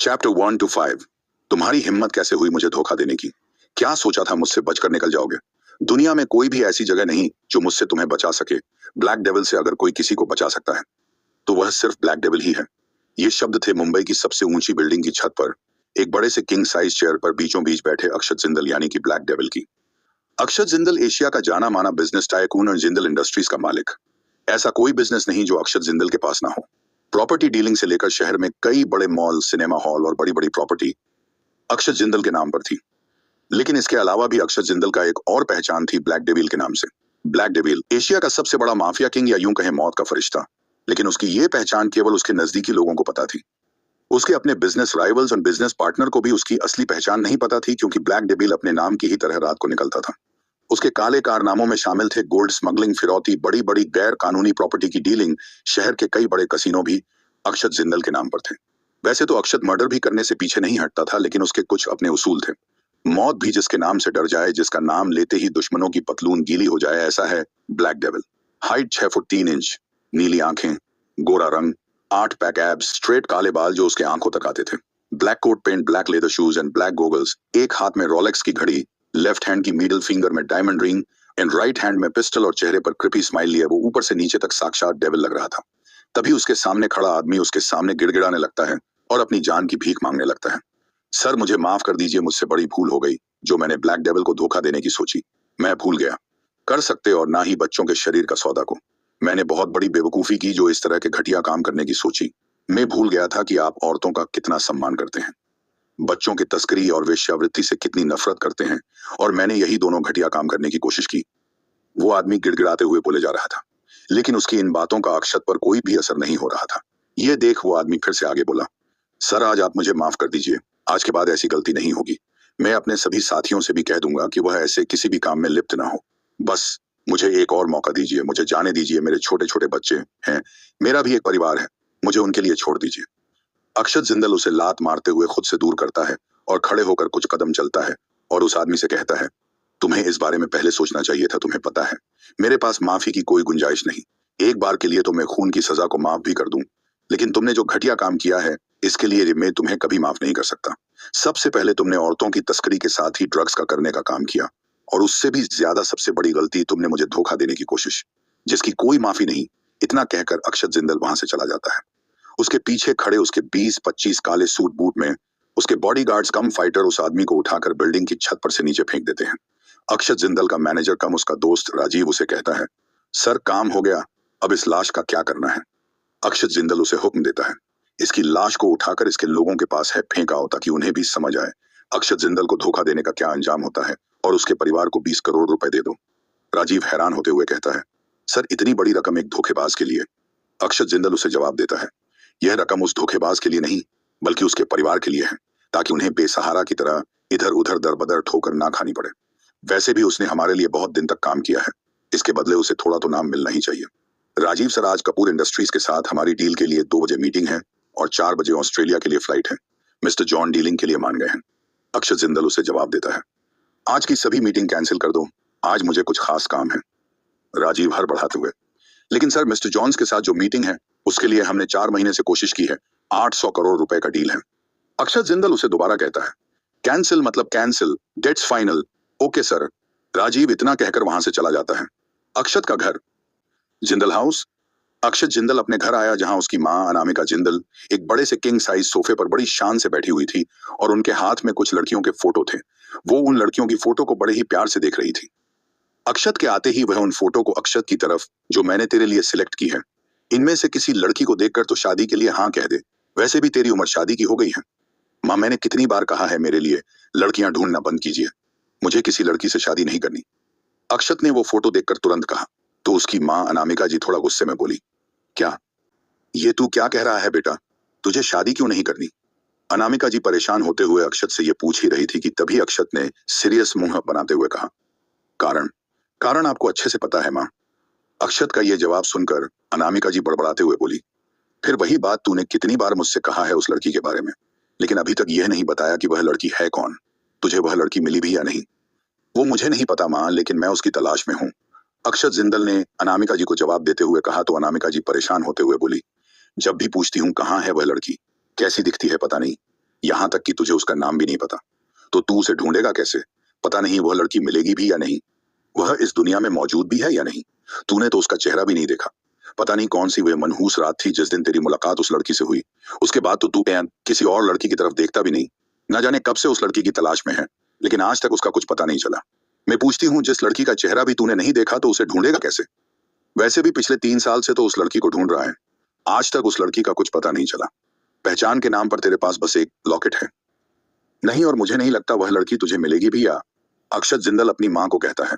Chapter 1 to 5। तुम्हारी हिम्मत कैसे हुई मुझे धोखा देने की? क्या सोचा था मुझसे बचकर निकल जाओगे? दुनिया में कोई भी ऐसी जगह नहीं जो मुझसे तुम्हें बचा सके। ब्लैक डेविल से अगर कोई किसी को बचा सकता है तो वह सिर्फ ब्लैक डेविल ही है। ये शब्द थे मुंबई की सबसे ऊंची बिल्डिंग की छत पर एक बड़े से किंग साइज चेयर पर बीचों बीच बैठे अक्षत जिंदल यानी कि ब्लैक डेविल की। अक्षत जिंदल एशिया का जाना माना बिजनेस टाइकून और जिंदल इंडस्ट्रीज का मालिक। ऐसा कोई बिजनेस नहीं जो अक्षत जिंदल के पास ना हो। प्रॉपर्टी डीलिंग से लेकर शहर में कई बड़े मॉल, सिनेमा हॉल और बड़ी बड़ी प्रॉपर्टी अक्षत जिंदल के नाम पर थी। लेकिन इसके अलावा भी अक्षत जिंदल का एक और पहचान थी ब्लैक डेविल के नाम से। ब्लैक डेविल एशिया का सबसे बड़ा माफिया किंग या यूं कहें मौत का फरिश्ता। लेकिन उसकी ये पहचान केवल उसके नजदीकी लोगों को पता थी। उसके अपने बिजनेस राइवल्स और बिजनेस पार्टनर को भी उसकी असली पहचान नहीं पता थी, क्योंकि ब्लैक डेविल अपने नाम की ही तरह रात को निकलता था। उसके काले कारनामों में शामिल थे गोल्ड स्मगलिंग, फिरौती, बड़ी बड़ी गैर कानूनी प्रॉपर्टी की डीलिंग। शहर के कई बड़े कसिनो भी अक्षत जिंदल के नाम पर थे। वैसे तो अक्षत मर्डर भी करने से पीछे नहीं हटता था, लेकिन उसके कुछ अपने उसूल थे। मौत भी जिसके नाम से डर जाए, जिसका नाम लेते ही दुश्मनों की पतलून गीली हो जाए, ऐसा है black devil. Height 6 foot 3 inch, नीली आंखें, गोरा रंग, 8 पैक एब्स, स्ट्रेट काले बाल जो उसके आंखों तक आते थे, black coat pant, black leather shoes and black goggles, एक हाथ में रोलेक्स की घड़ी, लेफ्ट हैंड की मिडिल फिंगर में diamond ring and right hand में पिस्टल और चेहरे पर क्रिपी स्माइल लिए वो ऊपर से नीचे तक साक्षात डेविल लग रहा था। तभी उसके सामने खड़ा आदमी उसके सामने गिड़गिड़ाने लगता है और अपनी जान की भीख मांगने लगता है। सर, मुझे माफ कर दीजिए, मुझसे बड़ी भूल हो गई जो मैंने ब्लैक डेविल को धोखा देने की सोची। मैं भूल गया कर सकते और ना ही बच्चों के शरीर का सौदा को। मैंने बहुत बड़ी बेवकूफी की जो इस तरह के घटिया काम करने की सोची। मैं भूल गया था कि आप औरतों का कितना सम्मान करते हैं, बच्चों की तस्करी और वेश्यावृत्ति से कितनी नफरत करते हैं, और मैंने यही दोनों घटिया काम करने की कोशिश की। वो आदमी गिड़गिड़ाते हुए बोले जा रहा था, लेकिन उसकी इन बातों का अक्षत पर कोई भी असर नहीं हो रहा था। ये देख वो आदमी फिर से आगे बोला, सर आज आप मुझे माफ कर दीजिए, आज के बाद ऐसी गलती नहीं होगी। मैं अपने सभी साथियों से भी कह दूंगा कि वह ऐसे किसी भी काम में लिप्त ना हो। बस मुझे एक और मौका दीजिए, मुझे जाने दीजिए। मेरे छोटे छोटे बच्चे हैं, मेरा भी एक परिवार है, मुझे उनके लिए छोड़ दीजिए। अक्षत जिंदल उसे लात मारते हुए खुद से दूर करता है और खड़े होकर कुछ कदम चलता है और उस आदमी से कहता है, तुम्हें इस बारे में पहले सोचना चाहिए था। तुम्हें पता है मेरे पास माफी की कोई गुंजाइश नहीं। एक बार के लिए तो मैं खून की सजा को माफ भी कर दूं, लेकिन तुमने जो घटिया काम किया है इसके लिए मैं तुम्हें कभी माफ नहीं कर सकता। सबसे पहले तुमने औरतों की तस्करी के साथ ही ड्रग्स का करने का काम किया, और उससे भी ज्यादा सबसे बड़ी गलती तुमने मुझे धोखा देने की कोशिश, जिसकी कोई माफी नहीं। इतना कहकर अक्षत जिंदल वहां से चला जाता है। उसके पीछे खड़े उसके 20-25 काले सूट बूट में उसके बॉडीगार्ड्स कम फाइटर उस आदमी को उठाकर बिल्डिंग की छत पर से नीचे फेंक देते हैं। अक्षत जिंदल का मैनेजर कम उसका दोस्त राजीव उसे कहता है, सर काम हो गया, अब इस लाश का क्या करना है? अक्षत जिंदल उसे हुक्म देता है, इसकी लाश को उठाकर इसके लोगों के पास है फेंकाओ, ताकि उन्हें भी समझ आए अक्षत जिंदल को धोखा देने का क्या अंजाम होता है, और उसके परिवार को 20 करोड़ रुपए दे दो। राजीव हैरान होते हुए कहता है, सर इतनी बड़ी रकम एक धोखेबाज के लिए? अक्षत जिंदल उसे जवाब देता है, यह रकम उस धोखेबाज के लिए नहीं बल्कि उसके परिवार के लिए है, ताकि उन्हें बेसहारा की तरह इधर उधर दरबदर ठोकर ना खानी पड़े। वैसे भी उसने हमारे लिए बहुत दिन तक काम किया है, इसके बदले उसे थोड़ा तो नाम मिलना ही चाहिए। राजीव सर, आज कपूर इंडस्ट्रीज के साथ हमारी डील के लिए 2 बजे मीटिंग है और 4 बजे ऑस्ट्रेलिया के लिए फ्लाइट है। मिस्टर जॉन डीलिंग के लिए मान गए हैं। अक्षत जिंदल उसे जवाब देता है, आज की सभी मीटिंग कैंसिल कर दो, आज मुझे कुछ खास काम है। राजीव हर बढ़ाते हुए, लेकिन सर मिस्टर जॉन्स के साथ जो मीटिंग है उसके लिए हमने 4 महीने से कोशिश की है, 800 करोड़ रुपए का डील है। अक्षत जिंदल उसे दोबारा कहता है, कैंसिल मतलब cancel, dates final. Okay sir. Rajiv इतना कहकर वहां से चला जाता है। अक्षत का घर, जिंदल हाउस। अक्षत जिंदल अपने घर आया, जहां उसकी मां अनामिका जिंदल एक बड़े से किंग साइज सोफे पर बड़ी शान से बैठी हुई थी और उनके हाथ में कुछ लड़कियों के फोटो थे। वो उन लड़कियों की फोटो को बड़े ही प्यार से देख रही थी। अक्षत के आते ही वह उन फोटो को अक्षत की तरफ, जो मैंने तेरे लिए सिलेक्ट की है, इनमें से किसी लड़की को देखकर तो शादी के लिए हाँ कह दे, वैसे भी तेरी उम्र शादी की हो गई है। माँ, मैंने कितनी बार कहा है मेरे लिए लड़कियां ढूंढना बंद कीजिए, मुझे किसी लड़की से शादी नहीं करनी। अक्षत ने वो फोटो देखकर तुरंत कहा। तो उसकी माँ अनामिका जी थोड़ा गुस्से में बोली, क्या ये तू क्या कह रहा है बेटा, तुझे शादी क्यों नहीं करनी? अनामिका जी परेशान होते हुए अक्षत से ये पूछ ही रही थी कि तभी अक्षत ने सीरियस मुंह बनाते हुए कहा, कारण कारण आपको अच्छे से पता है माँ। अक्षत का ये जवाब सुनकर अनामिका जी बड़बड़ाते हुए बोली, फिर वही बात तूने कितनी बार मुझसे कहा है उस लड़की के बारे में, लेकिन अभी तक यह नहीं बताया कि वह लड़की है कौन। तुझे वह लड़की मिली भी या नहीं? वो मुझे नहीं पता माँ, लेकिन मैं उसकी तलाश में हूँ, अक्षत जिंदल ने अनामिका जी को जवाब देते हुए कहा। तो अनामिका जी परेशान होते हुए बोली, जब भी पूछती हूँ कहाँ है वह लड़की, कैसी दिखती है पता नहीं, यहाँ तक कि तुझे उसका नाम भी नहीं पता। तो तू उसे ढूंढेगा कैसे? पता नहीं वह लड़की मिलेगी भी या नहीं, वह इस दुनिया में मौजूद भी है या नहीं। तूने तो उसका चेहरा भी नहीं देखा। पता नहीं कौन सी वह मनहूस रात थी जिस दिन तेरी मुलाकात उस लड़की से हुई। उसके बाद तो तू किसी और लड़की की तरफ देखता भी नहीं। न जाने कब से उस लड़की की तलाश में है, लेकिन आज तक उसका कुछ पता नहीं चला। मैं पूछती हूँ, जिस लड़की का चेहरा भी तूने नहीं देखा तो उसे ढूंढेगा कैसे? वैसे भी पिछले 3 साल से तो उस लड़की को ढूंढ रहा है, आज तक उस लड़की का कुछ पता नहीं चला। पहचान के नाम पर तेरे पास बस एक लॉकेट है। नहीं, और मुझे नहीं लगता वह लड़की तुझे मिलेगी भी। या अक्षत जिंदल अपनी माँ को कहता है,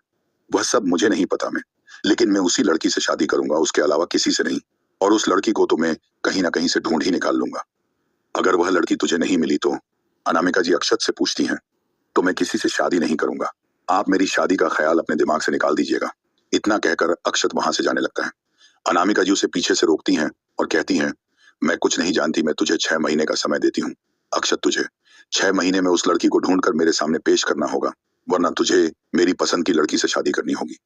वह सब मुझे नहीं पता मैं, लेकिन मैं उसी लड़की से शादी करूंगा, उसके अलावा किसी से नहीं। और उस लड़की को तो मैं कहीं ना कहीं से ढूंढ ही निकाल लूंगा। अगर वह लड़की तुझे नहीं मिली तो? अनामिका जी अक्षत से पूछती हैं। तो मैं किसी से शादी नहीं करूंगा। आप मेरी शादी का ख्याल अपने दिमाग से निकाल दीजिएगा। इतना कहकर अक्षत वहां से जाने लगता है। अनामिका जी उसे पीछे से रोकती हैं और कहती हैं, मैं कुछ नहीं जानती, मैं तुझे 6 महीने का समय देती हूँ। अक्षत, तुझे 6 महीने में उस लड़की को ढूंढकर मेरे सामने पेश करना होगा, वरना तुझे मेरी पसंद की लड़की से शादी करनी होगी।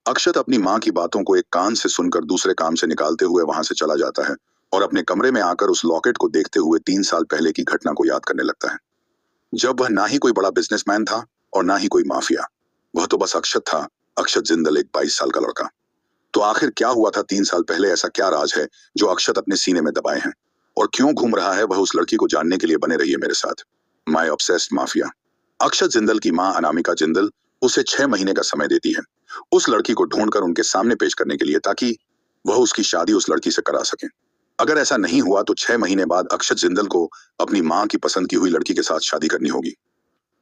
अक्षत अपनी माँ की बातों को एक कान से सुनकर दूसरे कान से निकालते हुए वहां से चला जाता है और अपने कमरे में आकर उस लॉकेट को देखते हुए 3 साल पहले की घटना को याद करने लगता है, जब वह ना ही कोई बड़ा बिजनेसमैन था और ना ही कोई माफिया। वह तो बस अक्षत था, अक्षत जिंदल, एक 22 साल का लड़का। तो आखिर क्या हुआ था 3 साल पहले? ऐसा क्या राज है जो अक्षत अपने सीने में दबाए हैं और क्यों घूम रहा है वह उस लड़की को जानने के लिए? बने रहिए मेरे साथ। My obsessed mafia. Akshat Jindal की मां अनामिका जिंदल उसे 6 महीने का समय देती है उस लड़की को ढूंढकर उनके सामने पेश करने के लिए, ताकि वह उसकी शादी उस लड़की से करा सके। अगर ऐसा नहीं हुआ तो 6 महीने बाद अक्षत जिंदल को अपनी मां की पसंद की हुई लड़की के साथ शादी करनी होगी।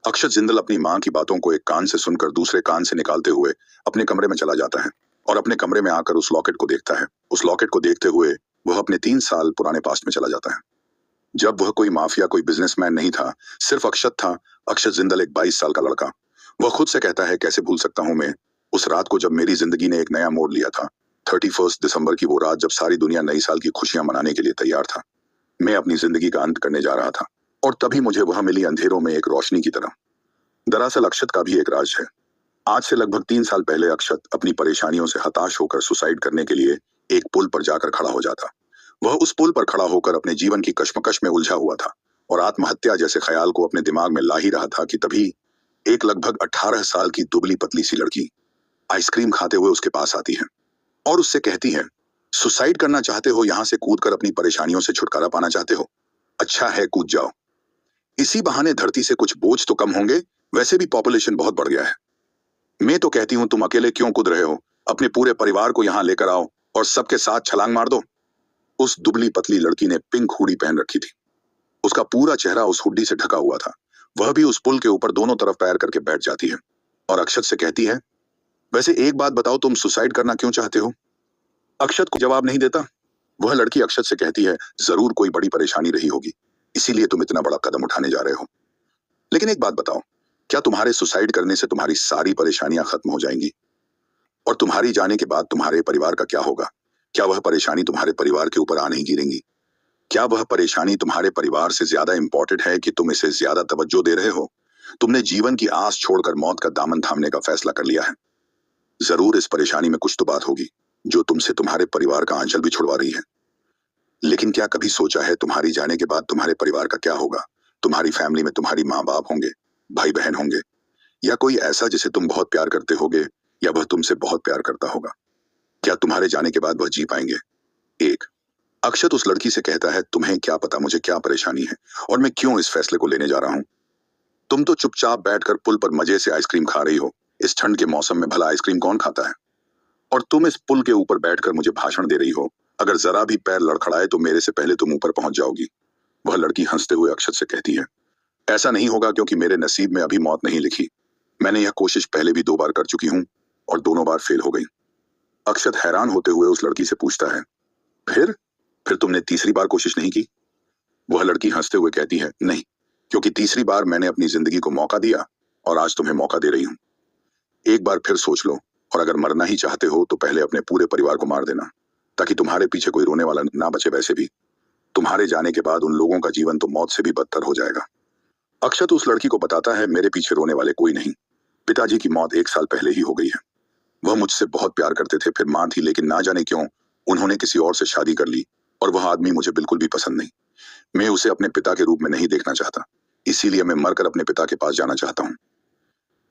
अक्षत जिंदल अपनी मां की बातों को एक कान से सुनकर दूसरे कान से निकालते हुए अपने कमरे में चला जाता है और अपने कमरे में आकर उस लॉकेट को देखता है। उस लॉकेट को देखते हुए वह अपने 3 साल पुराने पास्ट में चला जाता है, जब वह कोई माफिया, कोई बिजनेसमैन नहीं था, सिर्फ अक्षत था। अक्षत जिंदल एक 22 साल का लड़का। वह खुद से कहता है, कैसे भूल सकता हूं मैं उस रात को जब मेरी जिंदगी ने एक नया मोड़ लिया था। 31 दिसंबर की वो रात जब सारी दुनिया नई साल की खुशियां मनाने के लिए तैयार था। मैं अपनी जिंदगी का अंत करने जा रहा था और तभी मुझे वह मिली अंधेरों में एक रोशनी की तरह। दरअसल अक्षत का भी एक राज है। आज से लगभग 3 साल पहले अक्षत अपनी परेशानियों से हताश होकर सुसाइड करने के लिए एक पुल पर जाकर खड़ा हो जाता। वह उस पुल पर खड़ा होकर अपने जीवन की कश्मकश में उलझा हुआ था और आत्महत्या जैसे ख्याल को अपने दिमाग में ला ही रहा था कि तभी एक लगभग 18 साल की दुबली पतली सी लड़की आइसक्रीम खाते हुए उसके पास आती है और उससे कहती है, सुसाइड करना चाहते हो? यहाँ से कूदकर अपनी परेशानियों से छुटकारा पाना चाहते हो? अच्छा है, कूद जाओ। इसी बहाने धरती से कुछ बोझ तो कम होंगे, वैसे भी पॉपुलेशन बहुत बढ़ गया है। मैं तो कहती हूँ, तुम अकेले क्यों कूद रहे हो? अपने पूरे परिवार को यहाँ लेकर आओ और सबके साथ छलांग मार दो। उस दुबली पतली लड़की ने पिंक हुडी पहन रखी थी। उसका पूरा चेहरा उस हुडी से ढका हुआ था। वह भी उस पुल के ऊपर दोनों तरफ पैर करके बैठ जाती है और अक्षत से कहती है, वैसे एक बात बताओ, तुम सुसाइड करना क्यों चाहते हो? अक्षत को जवाब नहीं देता। वह लड़की अक्षत से कहती है, जरूर कोई बड़ी परेशानी रही होगी, इसीलिए तुम इतना बड़ा कदम उठाने जा रहे हो। लेकिन एक बात बताओ, क्या तुम्हारे सुसाइड करने से तुम्हारी सारी परेशानियां खत्म हो जाएंगी? और तुम्हारी जाने के बाद तुम्हारे परिवार का क्या होगा? क्या वह परेशानी तुम्हारे परिवार के ऊपर आ नहीं गिरेंगी? क्या वह परेशानी तुम्हारे परिवार से ज्यादा इंपॉर्टेंट है कि तुम इसे ज्यादा तवज्जो दे रहे हो? तुमने जीवन की आस छोड़कर मौत का दामन थामने का फैसला कर लिया है। जरूर इस परेशानी में कुछ तो बात होगी जो तुमसे तुम्हारे परिवार का आंचल भी छुड़वा रही है। लेकिन क्या कभी सोचा है तुम्हारी जाने के बाद तुम्हारे परिवार का क्या होगा? तुम्हारी फैमिली में तुम्हारी माँ बाप होंगे, भाई बहन होंगे, या कोई ऐसा जिसे तुम बहुत प्यार करते होगे या वह तुमसे बहुत प्यार करता होगा। क्या तुम्हारे जाने के बाद वह जी पाएंगे? एक अक्षत उस लड़की से कहता है, तुम्हें क्या पता मुझे क्या परेशानी है और मैं क्यों इस फैसले को लेने जा रहा हूं। तुम तो चुपचाप बैठकर पुल पर मजे से आइसक्रीम खा रही हो। इस ठंड के मौसम में भला आइसक्रीम कौन खाता है? और तुम इस पुल के ऊपर बैठकर मुझे भाषण दे रही हो। अगर जरा भी पैर लड़खड़ाए तो मेरे से पहले तुम ऊपर पहुंच जाओगी। वह लड़की हंसते हुए अक्षत से कहती है, ऐसा नहीं होगा क्योंकि मेरे नसीब में अभी मौत नहीं लिखी। मैंने यह कोशिश पहले भी 2 बार कर चुकी हूं और दोनों बार फेल हो गई। अक्षत हैरान होते हुए उस लड़की से पूछता है, फिर तुमने तीसरी बार कोशिश नहीं की? वह लड़की हंसते हुए कहती है, नहीं, क्योंकि तीसरी बार मैंने अपनी जिंदगी को मौका दिया और आज तुम्हें मौका दे रही हूं। एक बार फिर सोच लो और अगर मरना ही चाहते हो तो पहले अपने पूरे परिवार को मार देना, ताकि तुम्हारे पीछे कोई रोने वाला ना बचे। वैसे भी तुम्हारे जाने के बाद उन लोगों का जीवन तो मौत से भी बदतर हो जाएगा। अक्षत उस लड़की को बताता है, मेरे पीछे रोने वाले कोई नहीं। पिताजी की मौत 1 साल पहले ही हो गई है। वह मुझसे बहुत प्यार करते थे, फिर मां थी, लेकिन ना जाने क्यों उन्होंने किसी और से शादी कर ली और वह आदमी मुझे बिल्कुल भी पसंद नहीं। मैं उसे अपने पिता के रूप में नहीं देखना चाहता, इसीलिए मैं मरकर अपने पिता के पास जाना चाहता हूँ।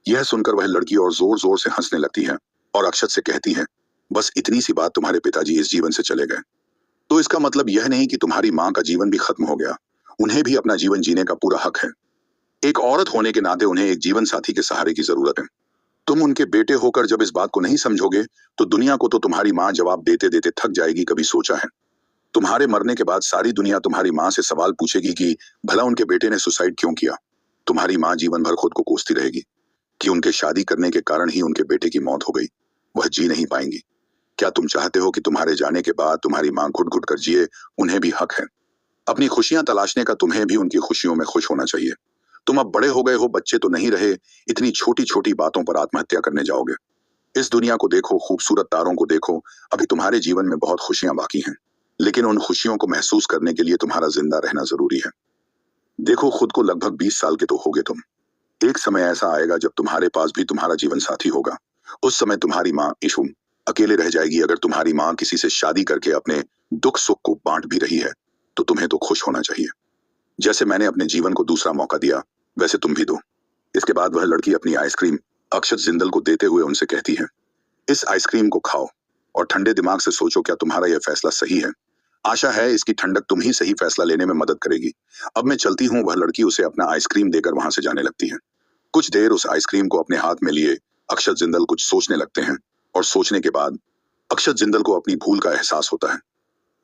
यह सुनकर वह लड़की और जोर जोर से हंसने लगती है और अक्षत से कहती है, बस इतनी सी बात, तुम्हारे पिताजी इस जीवन से चले गए तो इसका मतलब यह नहीं कि तुम्हारी माँ का जीवन भी खत्म हो गया। उन्हें भी अपना जीवन जीने का पूरा हक है। एक औरत होने के नाते उन्हें एक जीवन साथी के सहारे की जरूरत है। तुम उनके बेटे होकर जब इस बात को नहीं समझोगे तो दुनिया को तो तुम्हारी माँ जवाब देते देते थक जाएगी। कभी सोचा है तुम्हारे मरने के बाद सारी दुनिया तुम्हारी माँ से सवाल पूछेगी कि भला उनके बेटे ने सुसाइड क्यों किया। तुम्हारी माँ जीवन भर खुद को कोसती रहेगी कि उनके शादी करने के कारण ही उनके बेटे की मौत हो गई। वह जी नहीं पाएंगी। क्या तुम चाहते हो कि तुम्हारे जाने के बाद तुम्हारी माँ घुट घुट कर जिए? उन्हें भी हक है अपनी खुशियां तलाशने का। तुम्हें भी उनकी खुशियों में खुश होना चाहिए। तुम अब बड़े हो गए हो, बच्चे तो नहीं रहे। इतनी छोटी छोटी बातों पर आत्महत्या करने जाओगे? इस दुनिया को देखो, खूबसूरत तारों को देखो। अभी तुम्हारे जीवन में बहुत खुशियां बाकी हैं, लेकिन उन खुशियों को महसूस करने के लिए तुम्हारा जिंदा रहना जरूरी है। देखो खुद को, लगभग 20 साल के तो होगे तुम। एक समय ऐसा आएगा जब तुम्हारे पास भी तुम्हारा जीवन साथी होगा। उस समय तुम्हारी माँ इशुम अकेले रह जाएगी। अगर तुम्हारी माँ किसी से शादी करके अपने दुख सुख को बांट भी रही है तो तुम्हें तो खुश होना चाहिए। जैसे मैंने अपने जीवन को दूसरा मौका दिया, वैसे तुम भी दो। इसके बाद वह लड़की अपनी आइसक्रीम अक्षत जिंदल को देते हुए उनसे कहती है, इस आइसक्रीम को खाओ और ठंडे दिमाग से सोचो क्या तुम्हारा यह फैसला सही है। आशा है इसकी ठंडक तुम ही सही फैसला लेने में मदद करेगी। अब मैं चलती हूँ। वह लड़की उसे अपना आइसक्रीम देकर वहां से जाने लगती है। कुछ देर उस आइसक्रीम को अपने हाथ में लिए अक्षत जिंदल कुछ सोचने लगते हैं और सोचने के बाद अक्षत जिंदल को अपनी भूल का एहसास होता है।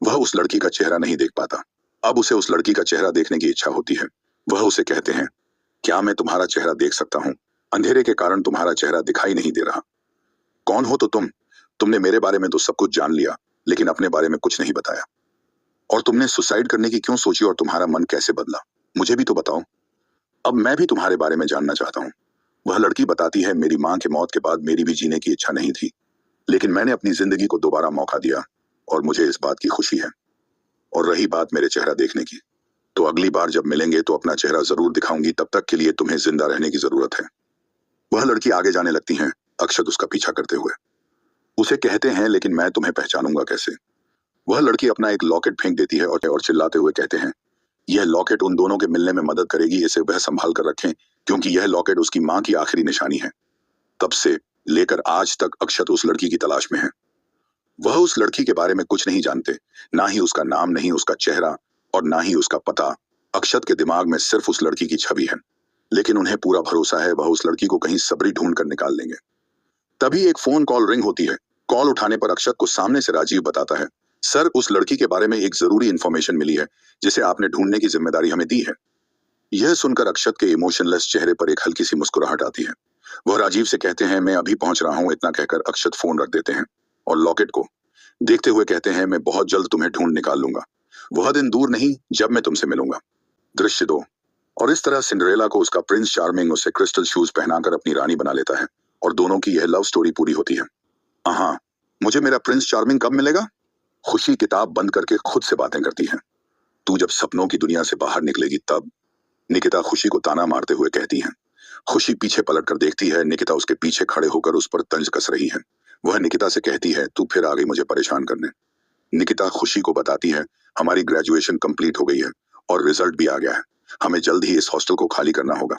वह उस लड़की का चेहरा नहीं देख पाता। अब उसे उस लड़की का चेहरा देखने की इच्छा होती है। वह उसे कहते हैं, क्या मैं तुम्हारा चेहरा देख सकता हूँ? अंधेरे के कारण तुम्हारा चेहरा दिखाई नहीं दे रहा। कौन हो तो तुमने मेरे बारे में तो सब कुछ जान लिया, लेकिन अपने बारे में कुछ नहीं बताया। और तुमने सुसाइड करने की क्यों सोची और तुम्हारा मन कैसे बदला? मुझे भी तो बताओ। अब मैं भी तुम्हारे बारे में जानना चाहता हूँ। वह लड़की बताती है, मेरी माँ के मौत के बाद मेरी भी जीने की इच्छा नहीं थी, लेकिन मैंने अपनी जिंदगी को दोबारा मौका दिया और मुझे इस बात की खुशी है। और रही बात मेरे चेहरा देखने की, तो अगली बार जब मिलेंगे तो अपना चेहरा जरूर दिखाऊंगी। तब तक के लिए तुम्हें जिंदा रहने की जरूरत है। वह लड़की आगे जाने लगती है। अक्षत उसका पीछा करते हुए उसे कहते हैं, लेकिन मैं तुम्हें पहचानूंगा कैसे? वह लड़की अपना एक लॉकेट फेंक देती है और चिल्लाते हुए कहते हैं, यह लॉकेट उन दोनों के मिलने में मदद करेगी। इसे वह संभाल कर रखें, क्योंकि यह लॉकेट उसकी माँ की आखिरी निशानी है। तब से लेकर आज तक अक्षत उस लड़की की तलाश में है। वह उस लड़की के बारे में कुछ नहीं जानते, ना ही उसका नाम, नहीं उसका चेहरा और ना ही उसका पता। अक्षत के दिमाग में सिर्फ उस लड़की की छवि है, लेकिन उन्हें पूरा भरोसा है वह उस लड़की को कहीं सबरी ढूंढ कर निकाल लेंगे। तभी एक फोन कॉल रिंग होती है। कॉल उठाने पर अक्षत को सामने से राजीव बताता है, सर उस लड़की के बारे में एक जरूरी इंफॉर्मेशन मिली है जिसे आपने ढूंढने की जिम्मेदारी हमें दी है। यह सुनकर अक्षत के इमोशनलेस चेहरे पर एक हल्की सी मुस्कुराहट आती है। वह राजीव से कहते हैं, मैं अभी पहुंच रहा हूं। इतना कहकर अक्षत फोन रख देते हैं और लॉकेट को देखते हुए कहते हैं, मैं बहुत जल्द तुम्हें ढूंढ निकाल लूंगा। वह दिन दूर नहीं जब मैं तुमसे मिलूंगा। दृश्य 2। और इस तरह सिंड्रेला को उसका प्रिंस चार्मिंग उसे क्रिस्टल शूज पहनाकर अपनी रानी बना लेता है और दोनों की यह लव स्टोरी पूरी होती है। हाँ, मुझे मेरा प्रिंस चार्मिंग कब मिलेगा? खुशी किताब बंद करके खुद से बातें करती है। तू जब सपनों की दुनिया से बाहर निकलेगी तब। निकिता खुशी को ताना मारते हुए कहती है। खुशी पीछे पलटकर देखती है। निकिता उसके पीछे खड़े होकर उस पर तंज कस रही है। वह निकिता से कहती है, तू फिर आ गई मुझे परेशान करने। निकिता खुशी को बताती है, हमारी ग्रेजुएशन कंप्लीट हो गई है और रिजल्ट भी आ गया है। हमें जल्द ही इस हॉस्टल को खाली करना होगा।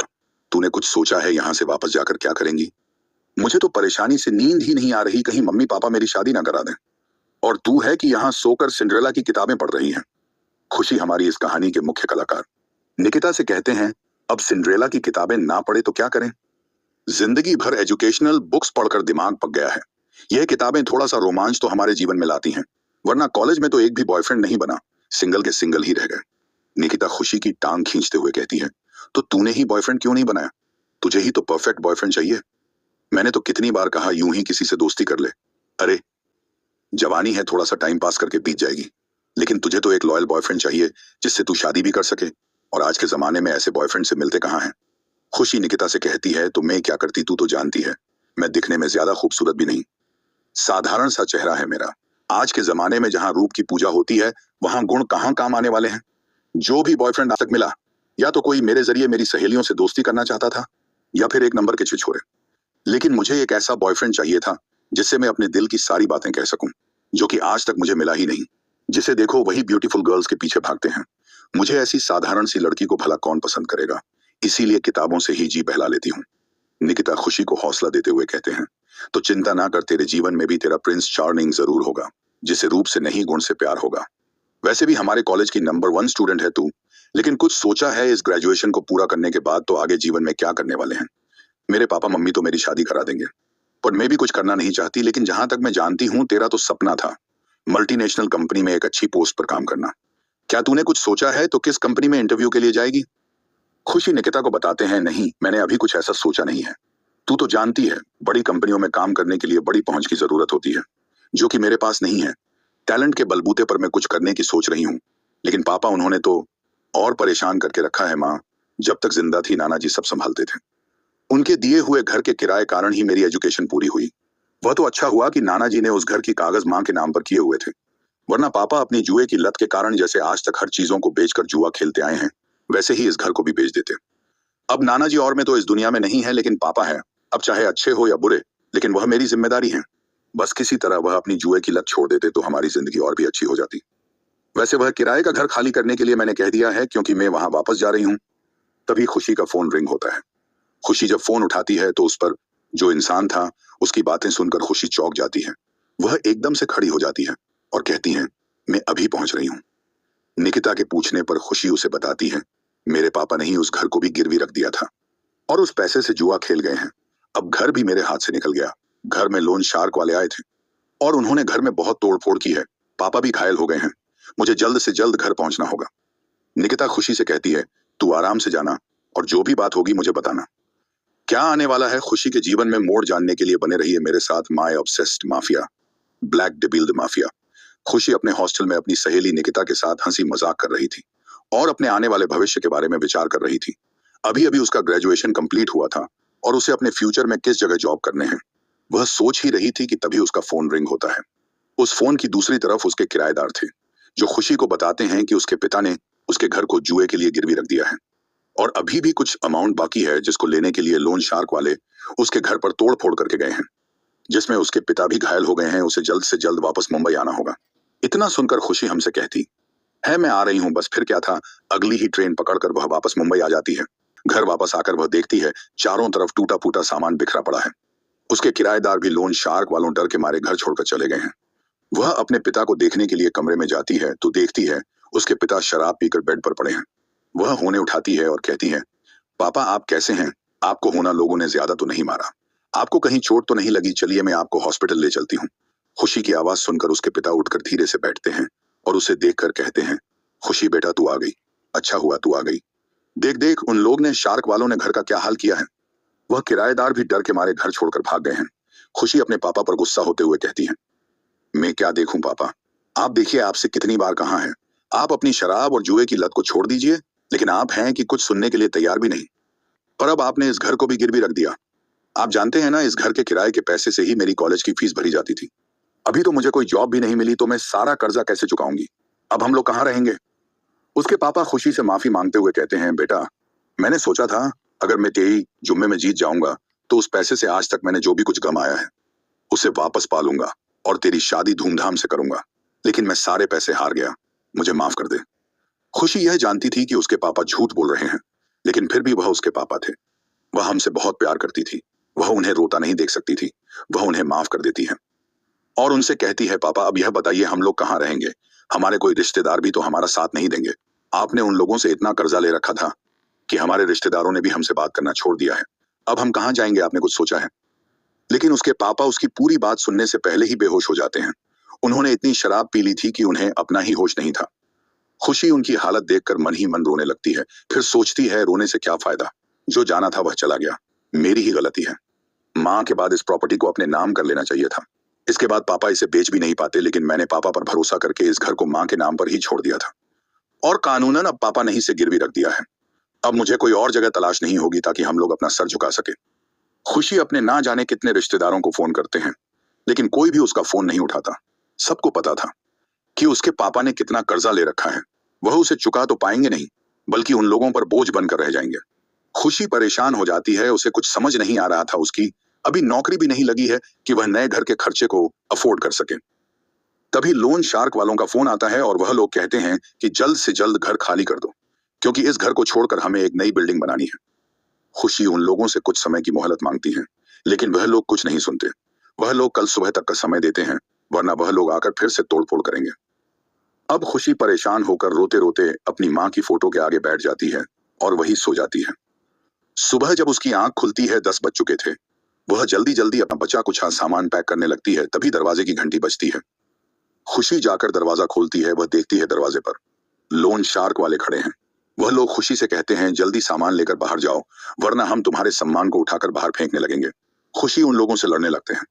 तूने कुछ सोचा है यहाँ से वापस जाकर क्या करेंगी? मुझे तो परेशानी से नींद ही नहीं आ रही, कहीं मम्मी पापा मेरी शादी ना करा दें। और तू है कि यहाँ सोकर सिंड्रेला की किताबें पढ़ रही हैं। खुशी हमारी इस कहानी के मुख्य कलाकार। निकिता से कहते हैं, अब सिंड्रेला की किताबें ना पढ़े तो क्या करें? जिंदगी भर एजुकेशनल बुक्स पढ़कर दिमाग पक गया है। यह किताबें थोड़ा सा रोमांच तो हमारे जीवन में लाती हैं, वरना कॉलेज में तो एक भी बॉयफ्रेंड नहीं बना, सिंगल के सिंगल ही रह गए। निकिता खुशी की टांग खींचते हुए कहती है, तो तूने ही बॉयफ्रेंड क्यों नहीं बनाया? तुझे ही तो परफेक्ट बॉयफ्रेंड चाहिए। मैंने तो कितनी बार कहा यूं ही किसी से दोस्ती कर ले। अरे जवानी है, थोड़ा सा टाइम पास करके बीत जाएगी, लेकिन तुझे तो एक लॉयल बॉयफ्रेंड चाहिए जिससे तू शादी भी कर सके, और आज के जमाने में ऐसे बॉयफ्रेंड से मिलते कहाँ हैं। खुशी निकिता से कहती है, तो मैं क्या करती, तू तो जानती है मैं दिखने में ज्यादा खूबसूरत भी नहीं, साधारण सा चेहरा है मेरा। आज के जमाने में जहां रूप की पूजा होती है वहां गुण कहाँ काम आने वाले हैं। जो भी बॉयफ्रेंड आज तक मिला, या तो कोई मेरे जरिए मेरी सहेलियों से दोस्ती करना चाहता था, या फिर एक नंबर के छिछोरे। लेकिन मुझे एक ऐसा बॉयफ्रेंड चाहिए था जिससे मैं अपने दिल की सारी बातें कह सकूं, जो कि आज तक मुझे मिला ही नहीं। जिसे देखो वही ब्यूटीफुल गर्ल्स के पीछे भागते हैं, मुझे ऐसी साधारण सी लड़की को भला कौन पसंद करेगा, इसीलिए किताबों से ही जी बहला लेती हूँ। निकिता खुशी को हौसला देते हुए कहते हैं, तो चिंता ना कर, तेरे जीवन में भी तेरा प्रिंस चार्मिंग जरूर होगा, जिसे रूप से नहीं गुण से प्यार होगा। वैसे भी हमारे कॉलेज की नंबर 1 स्टूडेंट है तू, लेकिन कुछ सोचा है इस ग्रेजुएशन को पूरा करने के बाद तो आगे जीवन में क्या करने वाले हैं? मेरे पापा मम्मी तो मेरी शादी करा देंगे, पर मैं भी कुछ करना नहीं चाहती, लेकिन जहां तक मैं जानती हूँ तेरा तो सपना था मल्टीनेशनल कंपनी में एक अच्छी पोस्ट पर काम करना। क्या तूने कुछ सोचा है? तो किस कंपनी में इंटरव्यू के लिए जाएगी? खुशी निकिता को बताते हैं, नहीं मैंने अभी कुछ ऐसा सोचा नहीं है। तू तो जानती है बड़ी कंपनियों में काम करने के लिए बड़ी पहुंच की जरूरत होती है, जो कि मेरे पास नहीं है। टैलेंट के बलबूते पर मैं कुछ करने की सोच रही हूँ, लेकिन पापा उन्होंने तो और परेशान करके रखा है। माँ जब तक जिंदा थी नाना जी सब संभालते थे, उनके दिए हुए घर के किराए कारण ही मेरी एजुकेशन पूरी हुई। वह तो अच्छा हुआ कि नाना जी ने उस घर की कागज माँ के नाम पर किए हुए थे, वरना पापा अपनी जुए की लत के कारण जैसे आज तक हर चीजों को बेचकर जुआ खेलते आए हैं, वैसे ही इस घर को भी बेच देते। अब नाना जी और मैं तो इस दुनिया में नहीं है, लेकिन पापा है। अब चाहे अच्छे हो या बुरे, लेकिन वह मेरी जिम्मेदारी है। बस किसी तरह वह अपनी जुए की लत छोड़ देते तो हमारी जिंदगी और भी अच्छी हो जाती। वैसे वह किराए का घर खाली करने के लिए मैंने कह दिया है, क्योंकि मैं वहां वापस जा रही हूँ। तभी खुशी का फोन रिंग होता है। खुशी जब फोन उठाती है तो उस पर जो इंसान था उसकी बातें सुनकर खुशी चौंक जाती है। वह एकदम से खड़ी हो जाती है और कहती है, मैं अभी पहुंच रही हूँ। निकिता के पूछने पर खुशी उसे बताती है, मेरे पापा ने ही उस घर को भी गिरवी रख दिया था और उस पैसे से जुआ खेल गए हैं। अब घर भी मेरे हाथ से निकल गया। घर में लोन शार्क वाले आए थे और उन्होंने घर में बहुत तोड़फोड़ की है। पापा भी घायल हो गए हैं। मुझे जल्द से जल्द घर पहुंचना होगा। निकिता खुशी से कहती है, तू आराम से जाना और जो भी बात होगी मुझे बताना। क्या आने वाला है खुशी के जीवन में मोड़ जानने के लिए बने रहिए मेरे साथ my obsessed mafia, black devil mafia. खुशी अपने हॉस्टल में अपनी सहेली निकिता के साथ हंसी मजाक कर रही थी और अपने आने वाले भविष्य के बारे में विचार कर रही थी। अभी अभी उसका ग्रेजुएशन कंप्लीट हुआ था और उसे अपने फ्यूचर में किस जगह जॉब करने हैं वह सोच ही रही थी कि तभी उसका फोन रिंग होता है। उस फोन की दूसरी तरफ उसके किराएदार थे, जो खुशी को बताते हैं कि उसके पिता ने उसके घर को जुए के लिए गिरवी रख दिया है और अभी भी कुछ अमाउंट बाकी है, जिसको लेने के लिए लोन शार्क वाले उसके घर पर तोड़ फोड़ करके गए हैं, जिसमें उसके पिता भी घायल हो गए हैं। उसे जल्द से जल्द वापस मुंबई आना होगा। इतना सुनकर खुशी हमसे कहती है, मैं आ रही हूँ। बस फिर क्या था, अगली ही ट्रेन पकड़कर वह वापस मुंबई आ जाती है। घर वापस आकर वह देखती है चारों तरफ टूटा फूटा सामान बिखरा पड़ा है। उसके किराएदार भी लोन शार्क वालों डर के मारे घर छोड़कर चले गए हैं। वह अपने पिता को देखने के लिए कमरे में जाती है तो देखती है उसके पिता शराब पीकर बेड पर पड़े हैं। वह होने उठाती है और कहती है, पापा आप कैसे हैं? आपको होना लोगों ने ज्यादा तो नहीं मारा? आपको कहीं चोट तो नहीं लगी? चलिए मैं आपको हॉस्पिटल ले चलती हूँ। खुशी की आवाज सुनकर उसके पिता उठकर धीरे से बैठते हैं और उसे देखकर कहते हैं, खुशी बेटा तू आ गई, अच्छा हुआ तू आ गई। देख देख उन लोग ने, शार्क वालों ने घर का क्या हाल किया है। वह किराएदार भी डर के मारे घर छोड़कर भाग गए हैं। खुशी अपने पापा पर गुस्सा होते हुए कहती है, मैं क्या देखूं पापा, आप देखिए आपसे कितनी बार कहा है, आप अपनी शराब और जुए की लत को छोड़ दीजिए, लेकिन आप हैं कि कुछ सुनने के लिए तैयार भी नहीं। पर अब आपने इस घर को भी गिरवी रख दिया। आप जानते हैं ना, इस घर के किराए के पैसे से ही मेरी कॉलेज की फीस भरी जाती थी। अभी तो मुझे कोई जॉब भी नहीं मिली, तो मैं सारा कर्जा कैसे चुकाऊंगी? अब हम लोग कहाँ रहेंगे? उसके पापा खुशी से माफी मांगते हुए कहते हैं, बेटा मैंने सोचा था अगर मैं तेरी जुम्मे में जीत जाऊंगा तो उस पैसे से आज तक मैंने जो भी कुछ कमाया है उसे वापस पालूंगा और तेरी शादी धूमधाम से करूंगा, लेकिन मैं सारे पैसे हार गया, मुझे माफ कर दे। खुशी यह जानती थी कि उसके पापा झूठ बोल रहे हैं, लेकिन फिर भी वह उसके पापा थे। वह हमसे बहुत प्यार करती थी। वह उन्हें रोता नहीं देख सकती थी। वह उन्हें माफ कर देती है और उनसे कहती है, पापा अब यह बताइए हम लोग कहाँ रहेंगे? हमारे कोई रिश्तेदार भी तो हमारा साथ नहीं देंगे। आपने उन लोगों से इतना कर्जा ले रखा था कि हमारे रिश्तेदारों ने भी हमसे बात करना छोड़ दिया है। अब हम कहाँ जाएंगे? आपने कुछ सोचा है? लेकिन उसके पापा उसकी पूरी बात सुनने से पहले ही बेहोश हो जाते हैं। उन्होंने इतनी शराब पी ली थी कि उन्हें अपना ही होश नहीं था। खुशी उनकी हालत देखकर मन ही मन रोने लगती है। फिर सोचती है, रोने से क्या फायदा, जो जाना था वह चला गया, मेरी ही गलती है। माँ के बाद इस प्रॉपर्टी को अपने नाम कर लेना चाहिए था। इसके बाद पापा इसे बेच भी नहीं पाते, लेकिन मैंने पापा पर भरोसा करके इस घर को माँ के नाम पर ही छोड़ दिया था और कानूनन अब पापा ने ही इसे गिरवी रख दिया है। अब मुझे कोई और जगह तलाश नहीं होगी ताकि हम लोग अपना सर झुका सके। खुशी अपने ना जाने कितने रिश्तेदारों को फोन करते हैं, लेकिन कोई भी उसका फोन नहीं उठाता। सबको पता था कि उसके पापा ने कितना कर्जा ले रखा है। वह उसे चुका तो पाएंगे नहीं, बल्कि उन लोगों पर बोझ बनकर रह जाएंगे। खुशी परेशान हो जाती है। उसे कुछ समझ नहीं आ रहा था, उसकी अभी नौकरी भी नहीं लगी है कि वह नए घर के खर्चे को अफोर्ड कर सके। तभी लोन शार्क वालों का फोन आता है और वह लोग कहते हैं कि जल्द से जल्द घर खाली कर दो, क्योंकि इस घर को छोड़कर हमें एक नई बिल्डिंग बनानी है। खुशी उन लोगों से कुछ समय की मोहलत मांगती है, लेकिन वह लोग कुछ नहीं सुनते। वह लोग कल सुबह तक का समय देते हैं, वरना वह लोग आकर फिर से तोड़फोड़ करेंगे। अब खुशी परेशान होकर रोते रोते अपनी माँ की फोटो के आगे बैठ जाती है और वही सो जाती है। सुबह जब उसकी आंख खुलती है 10 बज चुके थे। वह जल्दी जल्दी अपना बचा कुचा सामान पैक करने लगती है, तभी दरवाजे की घंटी बजती है। खुशी जाकर दरवाजा खोलती है। वह देखती है दरवाजे पर लोन शार्क वाले खड़े हैं। वह लोग खुशी से कहते हैं, जल्दी सामान लेकर बाहर जाओ, वरना हम तुम्हारे सम्मान को उठाकर बाहर फेंकने लगेंगे। खुशी उन लोगों से लड़ने लगते हैं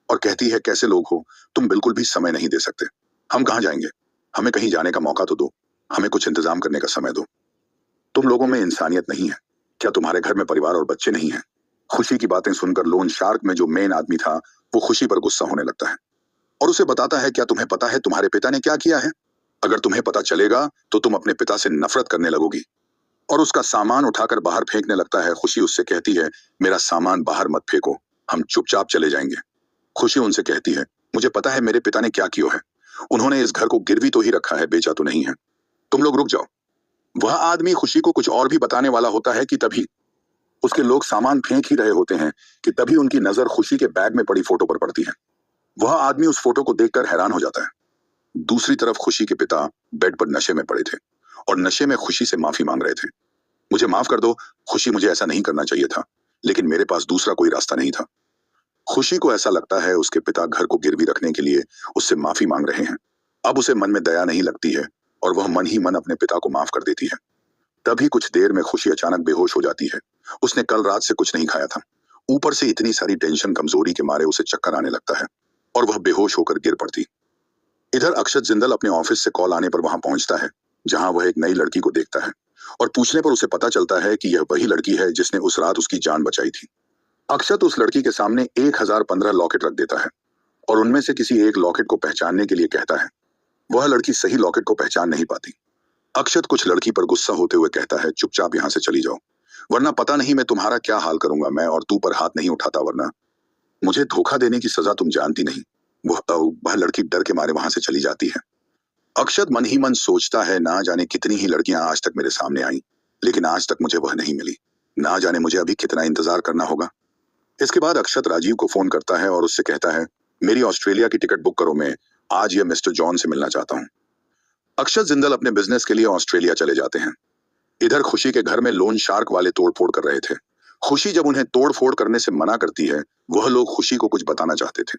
और कहती है, कैसे लोग हो तुम, बिल्कुल भी समय नहीं दे सकते। हम कहाँ जाएंगे? हमें कहीं जाने का मौका तो दो, हमें कुछ इंतजाम करने का समय दो। तुम लोगों में इंसानियत नहीं है क्या? तुम्हारे घर में परिवार और बच्चे नहीं हैं? खुशी की बातें सुनकर लोन शार्क में जो मेन आदमी था, वो खुशी पर गुस्सा होने लगता है और उसे बताता है, क्या तुम्हें पता है तुम्हारे पिता ने क्या किया है? अगर तुम्हें पता चलेगा तो तुम अपने पिता से नफरत करने लगोगी। और उसका सामान उठाकर बाहर फेंकने लगता है। खुशी उससे कहती है, मेरा सामान बाहर मत फेंको, हम चुपचाप चले जाएंगे। खुशी उनसे कहती है, मुझे पता है मेरे पिता ने क्या किया है। उन्होंने इस घर को गिरवी तो ही रखा है, बेचा तो नहीं है। तुम लोग रुक जाओ। वह आदमी खुशी को कुछ और भी बताने वाला होता है कि तभी उसके लोग सामान फेंक ही रहे होते हैं कि तभी उनकी नजर खुशी के बैग में पड़ी फोटो पर पड़ती है। वह आदमी उस फोटो को देखकर हैरान हो जाता है। दूसरी तरफ खुशी के पिता बेड पर नशे में पड़े थे और नशे में खुशी से माफी मांग रहे थे। मुझे माफ कर दो खुशी, मुझे ऐसा नहीं करना चाहिए था, लेकिन मेरे पास दूसरा कोई रास्ता नहीं था। खुशी को ऐसा लगता है उसके पिता घर को गिरवी रखने के लिए उससे माफी मांग रहे हैं। अब उसे मन में दया नहीं लगती है और वह मन ही मन अपने पिता को माफ कर देती है। तभी कुछ देर में खुशी अचानक बेहोश हो जाती है। उसने कल रात से कुछ नहीं खाया था। ऊपर से इतनी सारी टेंशन, कमजोरी के मारे उसे चक्कर आने लगता है और वह बेहोश होकर गिर पड़ती। इधर अक्षत जिंदल अपने ऑफिस से कॉल आने पर वहां पहुंचता है, जहां वह एक नई लड़की को देखता है और पूछने पर उसे पता चलता है कि यह वही लड़की है जिसने उस रात उसकी जान बचाई थी। अक्षत उस लड़की के सामने 1015 लॉकेट रख देता है और उनमें से किसी एक लॉकेट को पहचानने के लिए कहता है। वह लड़की सही लॉकेट को पहचान नहीं पाती। अक्षत कुछ लड़की पर गुस्सा होते हुए कहता है, चुपचाप यहाँ से चली जाओ, वरना पता नहीं मैं तुम्हारा क्या हाल करूंगा। मैं और तू पर हाथ नहीं उठाता, वरना मुझे धोखा देने की सजा तुम जानती नहीं। वह लड़की डर के मारे वहां से चली जाती है। अक्षत मन ही मन सोचता है, ना जाने कितनी ही लड़कियां आज तक मेरे सामने आई, लेकिन आज तक मुझे वह नहीं मिली। ना जाने मुझे अभी कितना इंतजार करना होगा। इसके बाद अक्षत राजीव को फोन करता है और उससे कहता है, मेरी ऑस्ट्रेलिया की टिकट बुक करो, मैं आज ये मिस्टर जॉन से मिलना चाहता हूँ। अक्षत जिंदल अपने बिजनेस के लिए ऑस्ट्रेलिया चले जाते हैं। इधर खुशी के घर में लोन शार्क वाले तोड़फोड़ कर रहे थे। खुशी जब उन्हें तोड़फोड़ करने से मना करती है, वह लोग खुशी को कुछ बताना चाहते थे,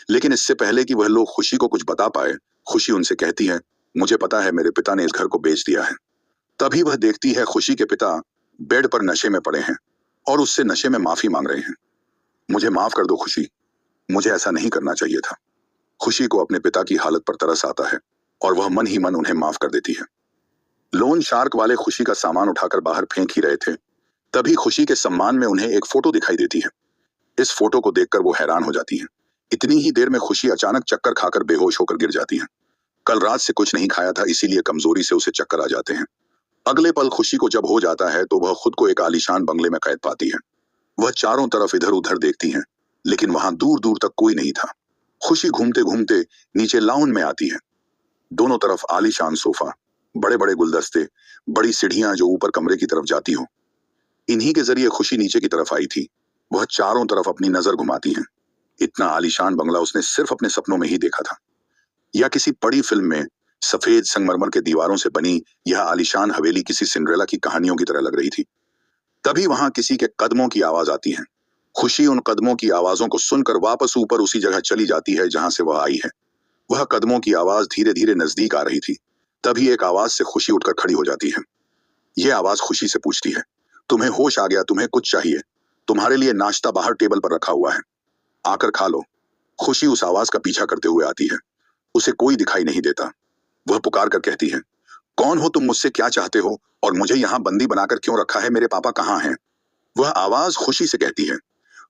लेकिन इससे पहले कि वह लोग खुशी को कुछ बता पाए, खुशी उनसे कहती है, मुझे पता है मेरे पिता ने इस घर को बेच दिया है। तभी वह देखती है खुशी के पिता बेड पर नशे में पड़े हैं और उससे नशे में माफी मांग रहे हैं। मुझे माफ कर दो खुशी, मुझे ऐसा नहीं करना चाहिए था। खुशी को अपने पिता की हालत पर तरस आता है और वह मन ही मन उन्हें माफ कर देती है। लोन शार्क वाले खुशी का सामान उठाकर बाहर फेंक ही रहे थे, तभी खुशी के सम्मान में उन्हें एक फोटो दिखाई देती है। इस फोटो को देखकर वो हैरान हो जाती है। इतनी ही देर में खुशी अचानक चक्कर खाकर बेहोश होकर गिर जाती है। कल रात से कुछ नहीं खाया था, इसीलिए कमजोरी से उसे चक्कर आ जाते हैं। अगले पल खुशी को जब हो जाता है तो वह खुद को एक आलीशान बंगले में कैद पाती है। वह चारों तरफ इधर उधर देखती है, लेकिन वहां दूर दूर तक कोई नहीं था। खुशी घूमते घूमते नीचे लाउंज में आती है। दोनों तरफ आलीशान सोफा, बड़े बड़े गुलदस्ते, बड़ी सीढ़ियां जो ऊपर कमरे की तरफ जाती हो। इन्हीं के जरिए खुशी नीचे की तरफ आई थी। वह चारों तरफ अपनी नजर घुमाती है। इतना आलीशान बंगला उसने सिर्फ अपने सपनों में ही देखा था, या किसी बड़ी फिल्म में सफेद संगमरमर के दीवारों से बनी यह आलीशान हवेली किसी सिंड्रेला की कहानियों की तरह लग रही थी। तभी वहां किसी के कदमों की आवाज आती है। खुशी उन कदमों की आवाजों को सुनकर वापस ऊपर उसी जगह चली जाती है जहां से वह आई है। वह कदमों की आवाज धीरे धीरे नजदीक आ रही थी। तभी एक आवाज से खुशी उठकर खड़ी हो जाती है। यह आवाज खुशी से पूछती है, तुम्हें होश आ गया? तुम्हें कुछ चाहिए? तुम्हारे लिए नाश्ता बाहर टेबल पर रखा हुआ है, आकर खा लो। खुशी उस आवाज का पीछा करते हुए आती है। उसे कोई दिखाई नहीं देता। वह पुकार कर कहती है, कौन हो तुम? मुझसे क्या चाहते हो? और मुझे यहाँ बंदी बनाकर क्यों रखा है? मेरे पापा कहाँ हैं? वह आवाज खुशी से कहती है,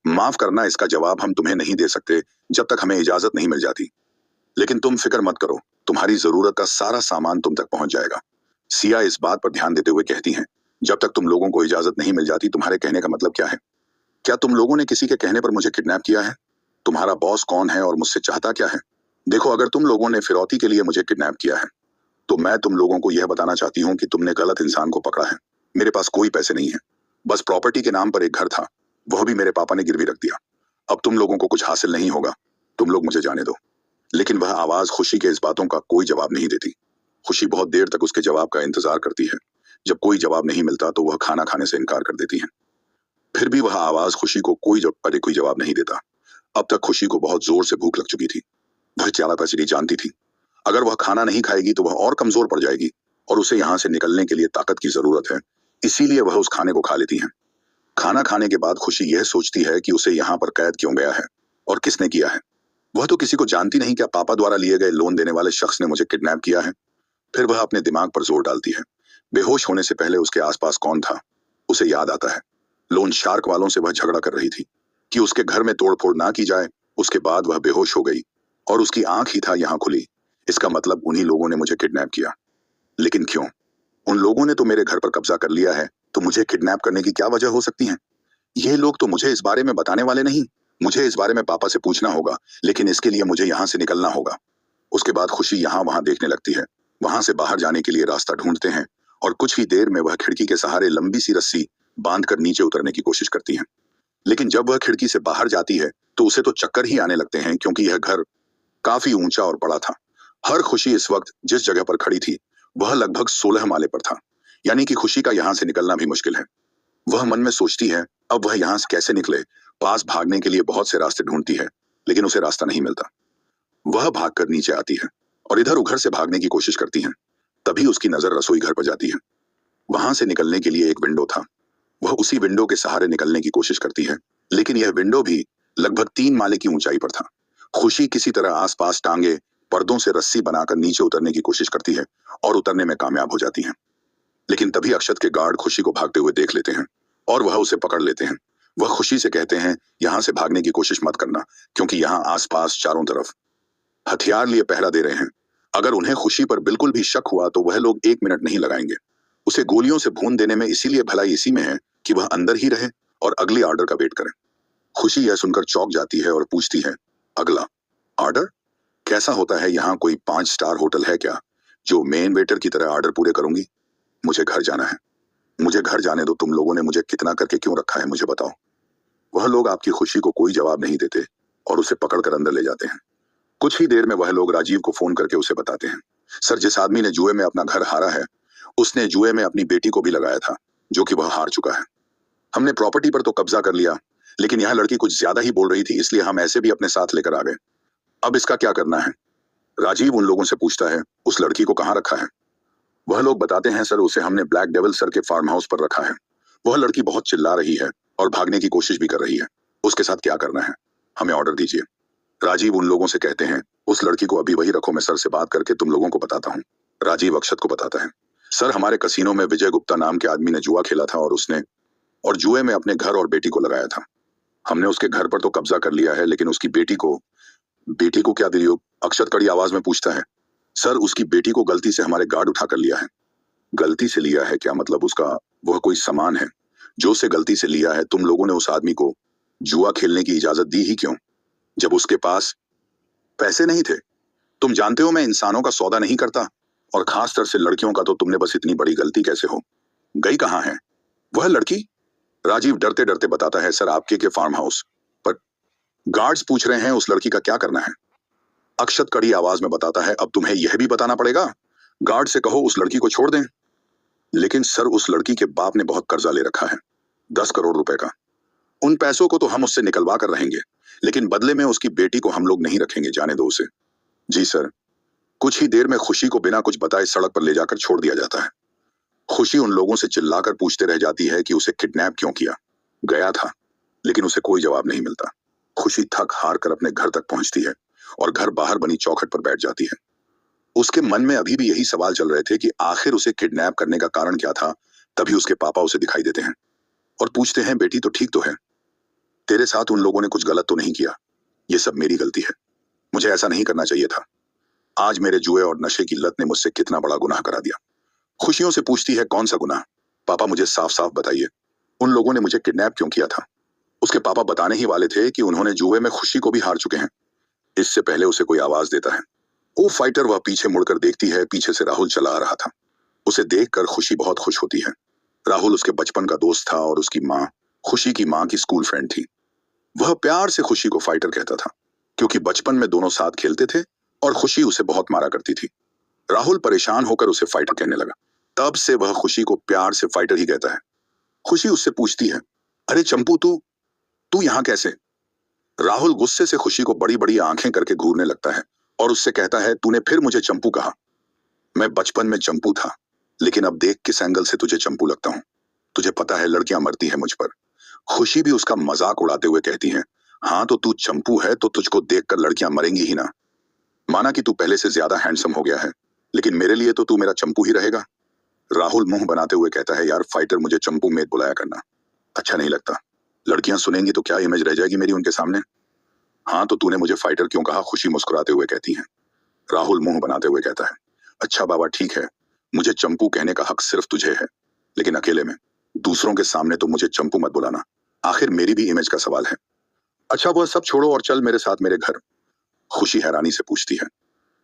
माफ करना, इसका जवाब हम तुम्हें नहीं दे सकते जब तक हमें इजाजत नहीं मिल जाती। लेकिन तुम फिक्र मत करो, तुम्हारी जरूरत का सारा सामान तुम तक पहुंच जाएगा। सिया इस बात पर ध्यान देते हुए कहती हैं, जब तक तुम लोगों को इजाजत नहीं मिल जाती, तुम्हारे कहने का मतलब क्या है? क्या तुम लोगों ने किसी के कहने पर मुझे किडनैप किया है? तुम्हारा बॉस कौन है और मुझसे चाहता क्या है? देखो, अगर तुम लोगों ने फिरौती के लिए मुझे किडनैप किया है, तो मैं तुम लोगों को यह बताना चाहती हूँ कि तुमने गलत इंसान को पकड़ा है। मेरे पास कोई पैसे नहीं है, बस प्रॉपर्टी के नाम पर एक घर था, वह भी मेरे पापा ने गिरवी रख दिया। अब तुम लोगों को कुछ हासिल नहीं होगा, तुम लोग मुझे जाने दो। लेकिन वह आवाज खुशी के इस बातों का कोई जवाब नहीं देती। खुशी बहुत देर तक उसके जवाब का इंतजार करती है। जब कोई जवाब नहीं मिलता तो वह खाना खाने से इनकार कर देती है। फिर भी वह आवाज खुशी को कोई जवाब नहीं देता। अब तक खुशी को बहुत जोर से भूख लग चुकी थी। वह चालाकी जानती थी, अगर वह खाना नहीं खाएगी तो वह और कमजोर पड़ जाएगी और उसे यहाँ से निकलने के लिए ताकत की जरूरत है। इसीलिए वह उस खाने को खा लेती है। खाना खाने के बाद खुशी यह सोचती है कि उसे यहाँ पर कैद क्यों गया है और किसने किया है। वह तो किसी को जानती नहीं, क्या पापा द्वारा लिए गए लोन देने वाले शख्स ने मुझे किडनैप किया है। फिर वह अपने दिमाग पर जोर डालती है। बेहोश होने से पहले उसके आसपास कौन था, उसे याद आता है। लोन शार्क वालों से वह झगड़ा कर रही थी कि उसके घर में तोड़फोड़ ना की जाए। उसके बाद वह बेहोश हो गई और उसकी आंख ही था यहाँ खुली। इसका मतलब उन्हीं लोगों ने मुझे किडनैप किया। लेकिन क्यों? उन लोगों ने तो मेरे घर पर कब्जा कर लिया है, तो मुझे किडनैप करने की क्या वजह हो सकती है? ये लोग तो मुझे इस बारे में बताने वाले नहीं। मुझे इस बारे में पापा से पूछना होगा, लेकिन इसके लिए मुझे यहाँ से निकलना होगा। उसके बाद खुशी यहाँ वहां देखने लगती है। वहां से बाहर जाने के लिए रास्ता ढूंढते हैं और कुछ ही देर में वह खिड़की के सहारे लंबी सी रस्सी बांधकर नीचे उतरने की कोशिश करती है। लेकिन जब वह खिड़की से बाहर जाती है तो उसे तो चक्कर ही आने लगते हैं, क्योंकि यह घर काफी ऊंचा और बड़ा था। हर खुशी इस वक्त जिस जगह पर खड़ी थी वह लगभग 16 माले पर था, यानी कि खुशी का यहाँ से निकलना भी मुश्किल है। वह मन में सोचती है, अब वह यहाँ से कैसे निकले। पास भागने के लिए बहुत से रास्ते ढूंढती है, लेकिन उसे रास्ता नहीं मिलता। वह भागकर नीचे आती है और इधर उधर से भागने की कोशिश करती है। तभी उसकी नजर रसोई घर पर जाती है। वहां से निकलने के लिए एक विंडो था। वह उसी विंडो के सहारे निकलने की कोशिश करती है, लेकिन यह विंडो भी लगभग 3 माले की ऊंचाई पर था। खुशी किसी तरह आसपास टांगे पर्दों से रस्सी बनाकर नीचे उतरने की कोशिश करती है और उतरने में कामयाब हो जाती है। लेकिन तभी अक्षत के गार्ड खुशी को भागते हुए देख लेते हैं और वह उसे पकड़ लेते हैं। वह खुशी से कहते हैं, यहाँ से भागने की कोशिश मत करना, क्योंकि यहाँ आसपास चारों तरफ हथियार लिए पहरा दे रहे हैं। अगर उन्हें खुशी पर बिल्कुल भी शक हुआ तो वह लोग 1 मिनट नहीं लगाएंगे। उसे गोलियों से भून देने में इसीलिए भलाई इसी में है कि वह अंदर ही रहे और अगले ऑर्डर का वेट करे। खुशी यह सुनकर चौंक जाती है और पूछती है, अगला ऑर्डर कैसा होता है? यहाँ कोई 5 स्टार होटल है क्या जो मेन वेटर की तरह ऑर्डर पूरे करूंगी? मुझे घर जाना है। मुझे घर जाने दो। तुम लोगों ने मुझे कितना करके क्यों रखा है, मुझे बताओ। वह लोग आपकी खुशी को कोई जवाब नहीं देते और उसे पकड़कर अंदर ले जाते हैं। कुछ ही देर में वह लोग राजीव को फोन करके उसे बताते हैं, सर, जिस आदमी ने जुए में अपना घर हारा है उसने जुए में अपनी बेटी को भी लगाया था, जो कि वह हार चुका है। हमने प्रॉपर्टी पर तो कब्जा कर लिया, लेकिन यह लड़की कुछ ज्यादा ही बोल रही थी, इसलिए हम ऐसे भी अपने साथ लेकर आ गए। अब इसका क्या करना है? राजीव उन लोगों से पूछता है, उस लड़की को कहाँ रखा है? वह लोग बताते हैं, सर, उसे हमने ब्लैक डेविल सर के फार्म हाउस पर रखा है। वह लड़की बहुत चिल्ला रही है और भागने की कोशिश भी कर रही है। उसके साथ क्या करना है, हमें ऑर्डर दीजिए। राजीव उन लोगों से कहते हैं, उस लड़की को अभी वही रखो, मैं सर से बात करके तुम लोगों को बताता हूँ। राजीव अक्षत को बताता है, सर, हमारे कसीनो में विजय गुप्ता नाम के आदमी ने जुआ खेला था और जुए में अपने घर और बेटी को लगाया था। हमने उसके घर पर तो कब्जा कर लिया है, लेकिन उसकी बेटी को क्या दियो? अक्षत कड़ी आवाज में पूछता है, सर, उसकी बेटी को गलती से हमारे गार्ड उठा कर लिया है। गलती से लिया है क्या मतलब? उसका वह कोई सामान है जो उसे गलती से लिया है। तुम लोगों ने उस आदमी को जुआ खेलने की इजाजत दी ही क्यों, जब उसके पास पैसे नहीं थे? तुम जानते हो मैं इंसानों का सौदा नहीं करता, और खास तरह से लड़कियों का, तो तुमने बस इतनी बड़ी गलती कैसे हो गई? कहाँ है वह लड़की? राजीव डरते डरते बताता है, सर, आपके के फार्म हाउस पर गार्ड्स पूछ रहे हैं उस लड़की का क्या करना है। अक्षत कड़ी आवाज में बताता है, अब तुम्हें यह भी बताना पड़ेगा? गार्ड से कहो उस लड़की को छोड़ दें। लेकिन सर, उस लड़की के बाप ने बहुत कर्जा ले रखा है, 10 करोड़ रुपए का। उन पैसों को तो हम उससे निकलवा कर रहेंगे, लेकिन बदले में उसकी बेटी को हम लोग नहीं रखेंगे, जाने दो उसे। जी सर। कुछ ही देर में खुशी को बिना कुछ बताए सड़क पर ले जाकर छोड़ दिया जाता है। खुशी उन लोगों से चिल्लाकर पूछते रह जाती है कि उसे किडनैप क्यों किया गया था, लेकिन उसे कोई जवाब नहीं मिलता। खुशी थक हार कर अपने घर तक पहुंचती है और घर बाहर बनी चौखट पर बैठ जाती है। उसके मन में अभी भी यही सवाल चल रहे थे कि आखिर उसे किडनैप करने का कारण क्या था। तभी उसके पापा उसे दिखाई देते हैं और पूछते हैं, बेटी तो ठीक तो है? तेरे साथ उन लोगों ने कुछ गलत तो नहीं किया? ये सब मेरी गलती है, मुझे ऐसा नहीं करना चाहिए था। आज मेरे जुए और नशे की लत ने मुझसे कितना बड़ा गुनाह करा दिया। खुशियों से पूछती है, कौन सा गुनाह? पापा, मुझे साफ साफ बताइए, उन लोगों ने मुझे किडनैप क्यों किया था? उसके पापा बताने ही वाले थे कि उन्होंने जुए में खुशी को भी हार चुके हैं, इससे पहले उसे कोई आवाज देता है। ओ फाइटर, वह पीछे मुड़कर देखती है, पीछे से राहुल चला आ रहा था। उसे देखकर खुशी बहुत खुश होती है। राहुल उसके बचपन का दोस्त था और उसकी माँ खुशी की माँ की स्कूल फ्रेंड थी। वह प्यार से खुशी को फाइटर कहता था, क्योंकि बचपन में दोनों साथ खेलते थे और खुशी उसे बहुत मारा करती थी। राहुल परेशान होकर उसे फाइटर कहने लगा। तब से वह खुशी को प्यार से फाइटर ही कहता है। खुशी उससे पूछती है, अरे चंपू, तू तू यहाँ कैसे? राहुल गुस्से से खुशी को बड़ी बड़ी आंखें करके घूरने लगता है और उससे कहता है, तूने फिर मुझे चंपू कहा। मैं बचपन में चंपू था, लेकिन अब देख किस एंगल से तुझे चंपू लगता हूँ। तुझे पता है लड़कियां मरती है मुझ पर। खुशी भी उसका मजाक उड़ाते हुए कहती है, हाँ तो तू चंपू है तो तुझको देखकर लड़कियां मरेंगी ही ना। माना कि तू पहले से ज्यादा हैंडसम हो गया है, लेकिन मेरे लिए तो तू मेरा चंपू ही रहेगा। राहुल मुंह बनाते हुए कहता है, यार फाइटर, मुझे चंपू मेट बुलाया करना अच्छा नहीं लगता। लड़कियां सुनेंगी तो क्या इमेज रह जाएगी मेरी उनके सामने। हाँ तो तूने मुझे फाइटर क्यों कहा? खुशी मुस्कुराते हुए कहती है। राहुल मुंह बनाते हुए कहता है, अच्छा बाबा ठीक है, मुझे चंपू कहने का हक सिर्फ तुझे है, लेकिन अकेले में। दूसरों के सामने तो मुझे चंपू मत बुलाना, आखिर मेरी भी इमेज का सवाल है। अच्छा वह सब छोड़ो और चल मेरे साथ मेरे घर। खुशी हैरानी से पूछती है,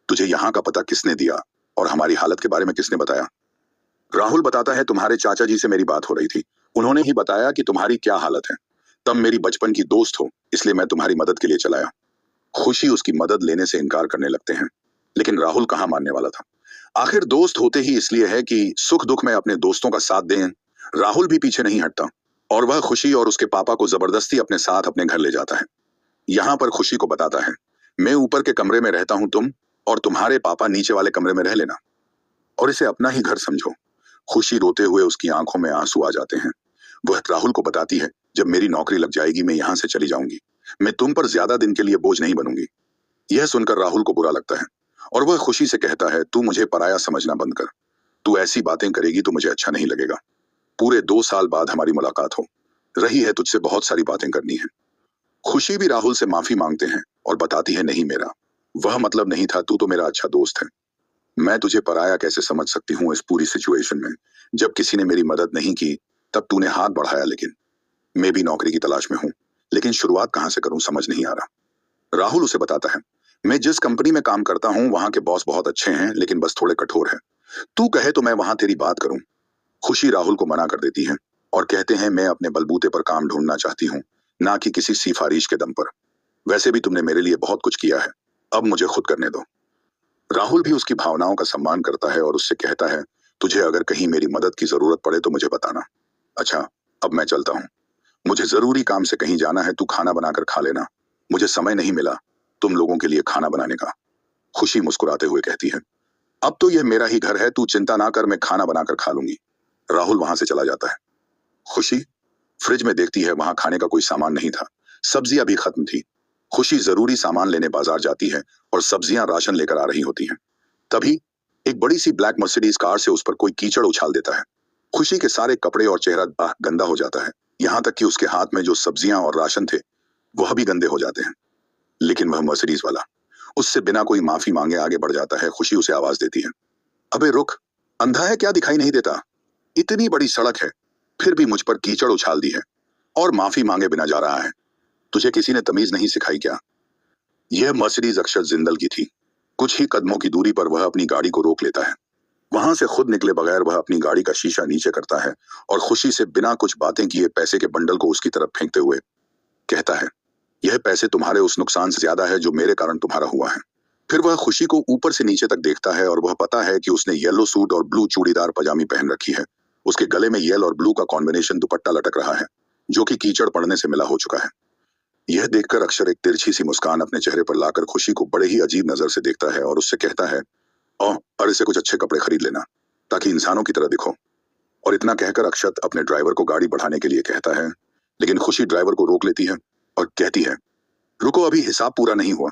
तुझे यहाँ का पता किसने दिया और हमारी हालत के बारे में किसने बताया? राहुल बताता है, तुम्हारे चाचा जी से मेरी बात हो रही थी, उन्होंने ही बताया कि तुम्हारी क्या हालत है। तब मेरी बचपन की दोस्त हो, इसलिए मैं तुम्हारी मदद के लिए चलाया। खुशी उसकी मदद लेने से इनकार करने लगते हैं, लेकिन राहुल कहाँ मानने वाला था। आखिर दोस्त होते ही इसलिए है कि सुख दुख में अपने दोस्तों का साथ दें। राहुल भी पीछे नहीं हटता और वह खुशी और उसके पापा को जबरदस्ती अपने साथ अपने घर ले जाता है। यहाँ पर खुशी को बताता है, मैं ऊपर के कमरे में रहता हूँ, तुम और तुम्हारे पापा नीचे वाले कमरे में रह लेना और इसे अपना ही घर समझो। खुशी रोते हुए उसकी आंखों में आंसू आ जाते हैं। वह राहुल को बताती है, जब मेरी नौकरी लग जाएगी मैं यहाँ से चली जाऊंगी, मैं तुम पर ज्यादा दिन के लिए बोझ नहीं बनूंगी। यह सुनकर राहुल को बुरा लगता है और वह खुशी से कहता है, तू मुझे पराया समझना बंद कर। तू ऐसी बातें करेगी तो मुझे अच्छा नहीं लगेगा। पूरे 2 साल बाद हमारी मुलाकात हो रही है, तुझसे बहुत सारी बातें करनी है। खुशी भी राहुल से माफी मांगते हैं और बताती है, नहीं मेरा वह मतलब नहीं था, तू तो मेरा अच्छा दोस्त है। मैं तुझे पराया कैसे समझ सकती हूँ इस पूरी सिचुएशन में। जब किसी ने मेरी मदद नहीं की तब तूने हाथ बढ़ाया, लेकिन मैं भी नौकरी की तलाश में हूँ, लेकिन शुरुआत कहाँ से करूँ समझ नहीं आ रहा। राहुल उसे बताता है, मैं जिस कंपनी में काम करता हूँ वहां के बॉस बहुत अच्छे हैं, लेकिन बस थोड़े कठोर हैं। तू कहे तो मैं वहां तेरी बात करूं। खुशी राहुल को मना कर देती है और कहते हैं, मैं अपने बलबूते पर काम ढूंढना चाहती हूँ, ना कि किसी सिफारिश के दम पर। वैसे भी तुमने मेरे लिए बहुत कुछ किया है, अब मुझे खुद करने दो। राहुल भी उसकी भावनाओं का सम्मान करता है और उससे कहता है, तुझे अगर कहीं मेरी मदद की जरूरत पड़े तो मुझे बताना। अच्छा अब मैं चलता हूँ, मुझे जरूरी काम से कहीं जाना है, तू खाना बनाकर खा लेना। मुझे समय नहीं मिला तुम लोगों के लिए खाना बनाने का। खुशी मुस्कुराते हुए कहती है, अब तो यह मेरा ही घर है, तू चिंता ना कर, मैं खाना बनाकर खा लूंगी। राहुल वहां से चला जाता है। खुशी फ्रिज में देखती है, वहां खाने का कोई सामान नहीं था, सब्जियां भी खत्म थी। खुशी जरूरी सामान लेने बाजार जाती है और सब्जियां राशन लेकर आ रही होती हैं। तभी एक बड़ी सी ब्लैक मर्सिडीज कार से उस पर कोई कीचड़ उछाल देता है। खुशी के सारे कपड़े और चेहरा गंदा हो जाता है, यहाँ तक कि उसके हाथ में जो सब्जियां और राशन थे वह भी गंदे हो जाते हैं। लेकिन वह मर्सिडीज वाला उससे बिना कोई माफी मांगे आगे बढ़ जाता है। खुशी उसे आवाज देती है, अबे रुक, अंधा है क्या, दिखाई नहीं देता? इतनी बड़ी सड़क है फिर भी मुझ पर कीचड़ उछाल दी है और माफी मांगे बिना जा रहा है। तुझे किसी ने तमीज नहीं सिखाई क्या? यह मर्सिडीज अक्षर जिंदल की थी। कुछ ही कदमों की दूरी पर वह अपनी गाड़ी को रोक लेता है। वहां से खुद निकले बगैर वह अपनी गाड़ी का शीशा नीचे करता है और खुशी से बिना कुछ बातें किए पैसे के बंडल को उसकी तरफ फेंकते हुए कहता है, यह पैसे तुम्हारे उस नुकसान से ज्यादा है जो मेरे कारण तुम्हारा हुआ है। फिर वह खुशी को ऊपर से नीचे तक देखता है और वह पता है कि उसने येलो सूट और ब्लू चूड़ीदार पजामी पहन रखी है। उसके गले में येलो और ब्लू का कॉम्बिनेशन दुपट्टा लटक रहा है, जो कि कीचड़ पड़ने से मिला हो चुका है। यह देखकर अक्षर एक तिरछी सी मुस्कान अपने चेहरे पर लाकर खुशी को बड़े ही अजीब नजर से देखता है और उससे कहता है, ओह अरे से कुछ अच्छे कपड़े खरीद लेना ताकि इंसानों की तरह दिखो। और इतना कहकर अक्षत अपने ड्राइवर को गाड़ी बढ़ाने के लिए कहता है, लेकिन खुशी ड्राइवर को रोक लेती है और कहती है, रुको, अभी हिसाब पूरा नहीं हुआ।